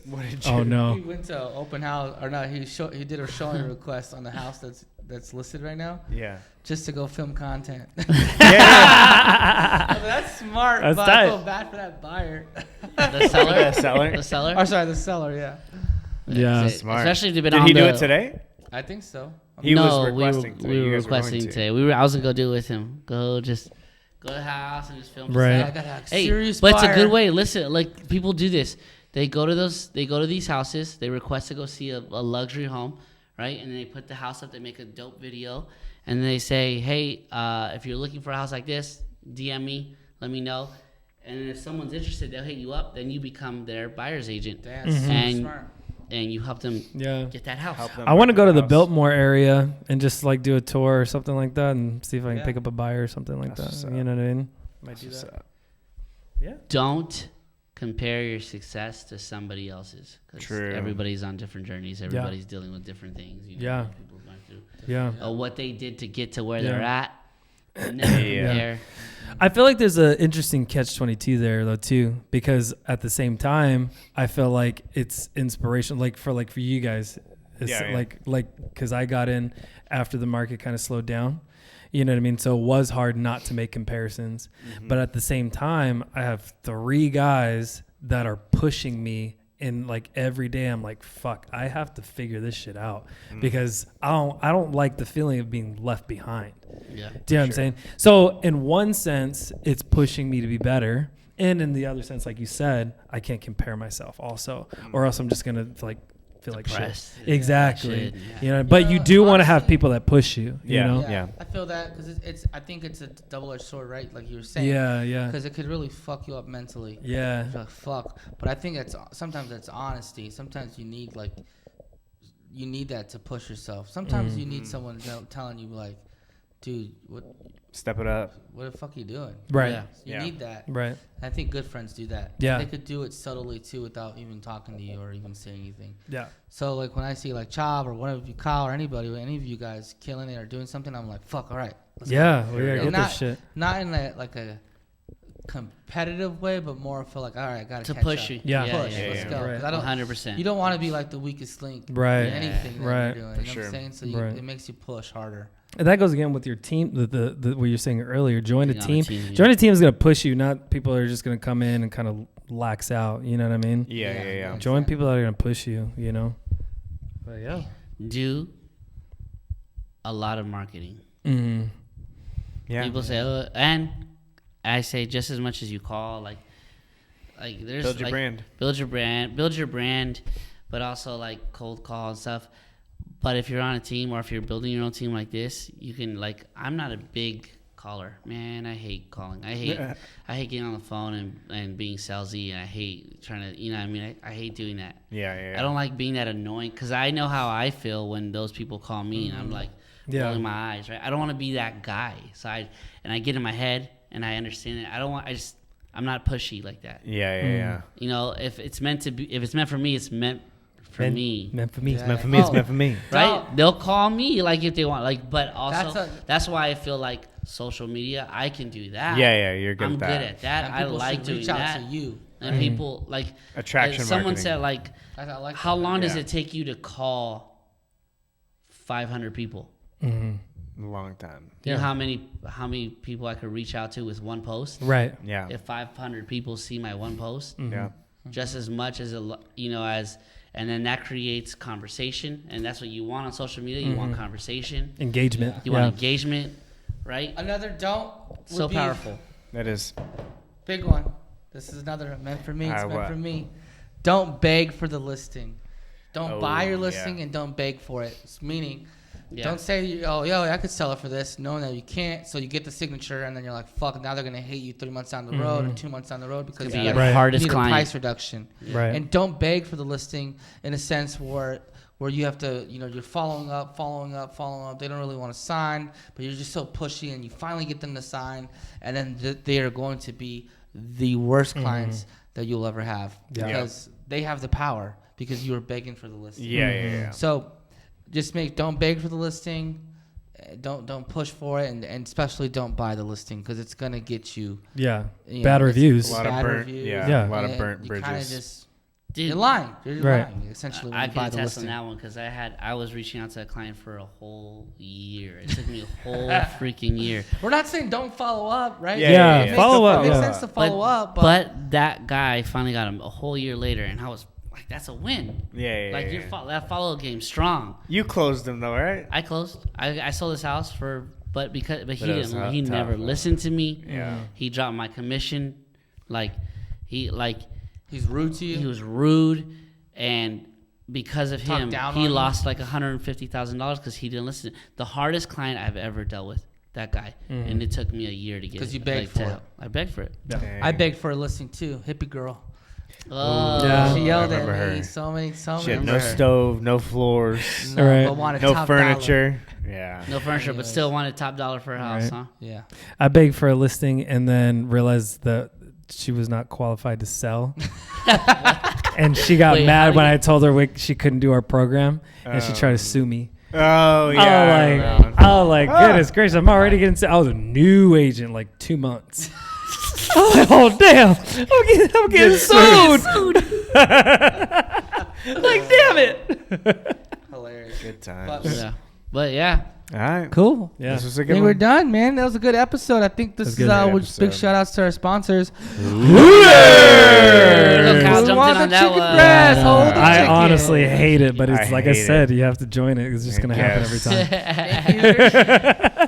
What did Oh you? no. he went to open house, or no? He did a showing request on the house that's listed right now, Yeah. just to go film content. Yeah. That's smart. That's but tight. I feel bad for that buyer. The seller. The seller? The seller. Or sorry, the seller. Yeah, Yeah. Smart. Especially if they've been Did on he do the- it today? I think so. He no, was requesting today. we You were guys were going requesting to. today. I was gonna go do it with him. Go to the house and just film. Right. I Stuff. got a Hey, serious but it's a buyer. good way. Listen, like people do this. They go to these houses. They request to go see a luxury home, right? And they put the house up. They make a dope video, and they say, "Hey, if you're looking for a house like this, DM me. Let me know." And if someone's interested, they'll hit you up. Then you become their buyer's agent, Damn, so and smart. and you help them Yeah. get that house. Help them I want to market go to the house. Biltmore area and just like do a tour or something like that, and see if I can Yeah. pick up a buyer or something like That's what's that. up. You know what I mean? Might do that. Don't compare your success to somebody else's. 'Cause True. everybody's on different journeys. Everybody's dealing with different things. You know, Yeah. what people are going through. Yeah. What they did to get to where Yeah. they're at. Never Yeah. compare. I feel like there's an interesting catch-22 there though too, because at the same time, I feel like it's inspiration, like for you guys, it's Yeah, yeah. like because I got in after the market kind of slowed down. You know what I mean? So it was hard not to make comparisons, but at the same time, I have 3 guys that are pushing me. And like every day, I'm like, fuck, I have to figure this shit out because I don't like the feeling of being left behind. Yeah. Do you know what I'm saying? So in one sense, it's pushing me to be better. And in the other sense, like you said, I can't compare myself also, or else I'm just going to like feel like Depressed. shit. Exactly. Shit, yeah. You know, but you know, do want to have honestly- people that push you, you Yeah. know? Yeah. I feel that because it's. I think it's a double-edged sword, right? Like you were saying. Yeah. Yeah. Because it could really fuck you up mentally. Yeah. You're like, fuck. But I think sometimes that's honesty. Sometimes you need that to push yourself. Sometimes you need someone telling you like, dude, Step it up. what the fuck are you doing? Right. Yeah. You Yeah. need that. Right. I think good friends do that. Yeah. They could do it subtly too without even talking to you or even saying anything. Yeah. So like when I see like Chav or one of you, Kyle or anybody, any of you guys killing it or doing something, I'm like, fuck, all right. Let's Yeah. go. We gotta And get not, this shit. not in a competitive way, but more feel like, all right, I gotta To catch push up. you. Yeah. Push. Yeah, Let's yeah. go. Right. 'Cause I don't. 100%. You don't want to be like the weakest link. Right. In anything that Right. you're doing. For You know sure. what I'm saying? So Right. it makes you push harder. And that goes again with your team, the what you're saying earlier. Join a Being on team. a team, yeah. Join a team is going to push you, not people that are just going to come in and kind of lax out. You know what I mean? Yeah. Join people that are going to push you, you know? But yeah. Do a lot of marketing. Mm-hmm. Yeah. People say, and I say just as much as you call, like there's Build your like, brand. build your brand, but also like cold call and stuff. But if you're on a team or if you're building your own team like this, you can I'm not a big caller, man. I hate calling. I hate getting on the phone and being salesy, and I hate trying to, I mean, I hate doing that. Yeah. I don't like being that annoying because I know how I feel when those people call me and I'm like rolling my eyes, right? I don't want to be that guy. So I get in my head and I understand it. I'm not pushy like that. Yeah. If it's meant for me, it's meant for me. Meant for me. Yeah. It's Meant for me. It's Oh. meant for me. Right? They'll call me like if they want, but also That's that's why I feel like social media, I can do that. Yeah. You're good I'm at that. good at that. And I people like should doing reach out that. to you. And people like Attraction someone marketing. said like, I like how that. long does Yeah. it take you to call 500 people? Mm-hmm. A long time. You know Yeah. how many people I could reach out to with one post? Right. Yeah. If 500 people see my one post, Yeah. just as much as and then that creates conversation, and that's what you want on social media. You want conversation, Engagement. you want engagement, right? Another don't. would So be powerful. That is. Big one. This is another meant for me. It's meant what? for me. Don't beg for the listing. Don't buy your yeah. listing and don't beg for it. It's meaning, Yeah. don't say, oh, yo, I could sell it for this, knowing that you can't. So you get the signature, and then you're like, fuck, now they're going to hate you 3 months down the road or 2 months down the road because Could be you your gotta- Right. hardest need client. a price reduction. Right. And don't beg for the listing in a sense where you have to, you're following up. They don't really want to sign, but you're just so pushy, and you finally get them to sign, and then they are going to be the worst clients that you'll ever have Yeah. because they have the power because you were begging for the listing. Yeah. So just don't beg for the listing. Don't push for it, and especially don't buy the listing because it's gonna get you. Yeah. You Bad know, reviews. A lot of Bad burnt. reviews. Yeah. A lot of And burnt you kinda bridges. just Dude, you're lying. You're Right. lying essentially when I you buy can the attest on listing. that one because I was reaching out to a client for a whole year. It took me a whole freaking year. We're not saying don't follow up, right? Yeah, It makes follow up, It makes yeah. sense to follow up, But that guy finally got him a whole year later, and I was like, "That's a win." Yeah. Like that follow game strong. You closed them though, right? I closed. I sold his house but he it was didn't. He tough, never huh? listened to me. Yeah. He dropped my commission. He's rude to you. he was rude, and because of Talk him, down he on you? lost like $150,000 because he didn't listen. The hardest client I've ever dealt with, that guy, and it took me a year to get. 'Cause you it, begged for to- it. I begged for it. Dang. I begged for a listing too. Hippie girl. Oh, Yeah. She yelled I at remember me her. so many. She had Remember no her. stove, no floors, No, Right. but wanted no top furniture. Yeah. no furniture, but still wanted top dollar for her house, Right. huh? dollar. Yeah. I begged for a listing and then realized that she was not qualified to sell. And she got Wait, how mad did when you- I told her she couldn't do our program, and she tried to sue me. Oh yeah. I was like, goodness gracious, I'm already getting sued. I was a new agent, like 2 months. I was like, oh damn, I'm getting sued. Like, damn it. Hilarious. Good times. But- Yeah, but yeah, All right. Cool. Yeah. This was a I good think we're one. done, man. That was a good episode. I think this That's is good. big Episode. shout outs to our sponsors. Look how I We jumped want in the on that chicken one. breast. Hold the I chicken. honestly hate it, but it's I like I hate said, it. you have to join it. It's just going to happen every Yes.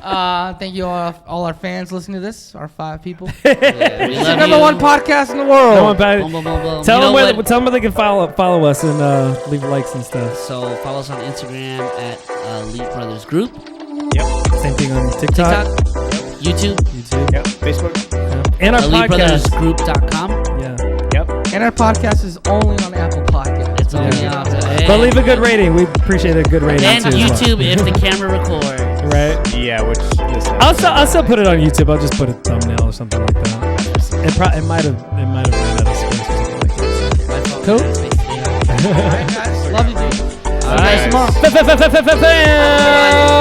time. Thank you all our fans listening to this, our 5 people. Yeah, we It's the love number you. 1 podcast in the world. No one bad- Boom, boom, boom, boom. Tell You know them what? where they can follow us and leave likes and stuff. So follow us on Instagram at Elite Brothers Group, Same thing on TikTok, TikTok, YouTube, YouTube, Yep. Facebook. and our podcast. EliteBrothersGroup.com. Yeah, Yep. And our podcast is only on Apple Podcasts. It's only Yeah. on but leave a good rating. We appreciate a good rating and too. as well. YouTube if the camera records. Right. Yeah. Which this I'll still put it on YouTube. I'll just put a thumbnail or something like that. It might have ran out of space or something like that. My phone Cool. has space today. All right, guys. Love you, dude. All right. See you guys tomorrow. Bam!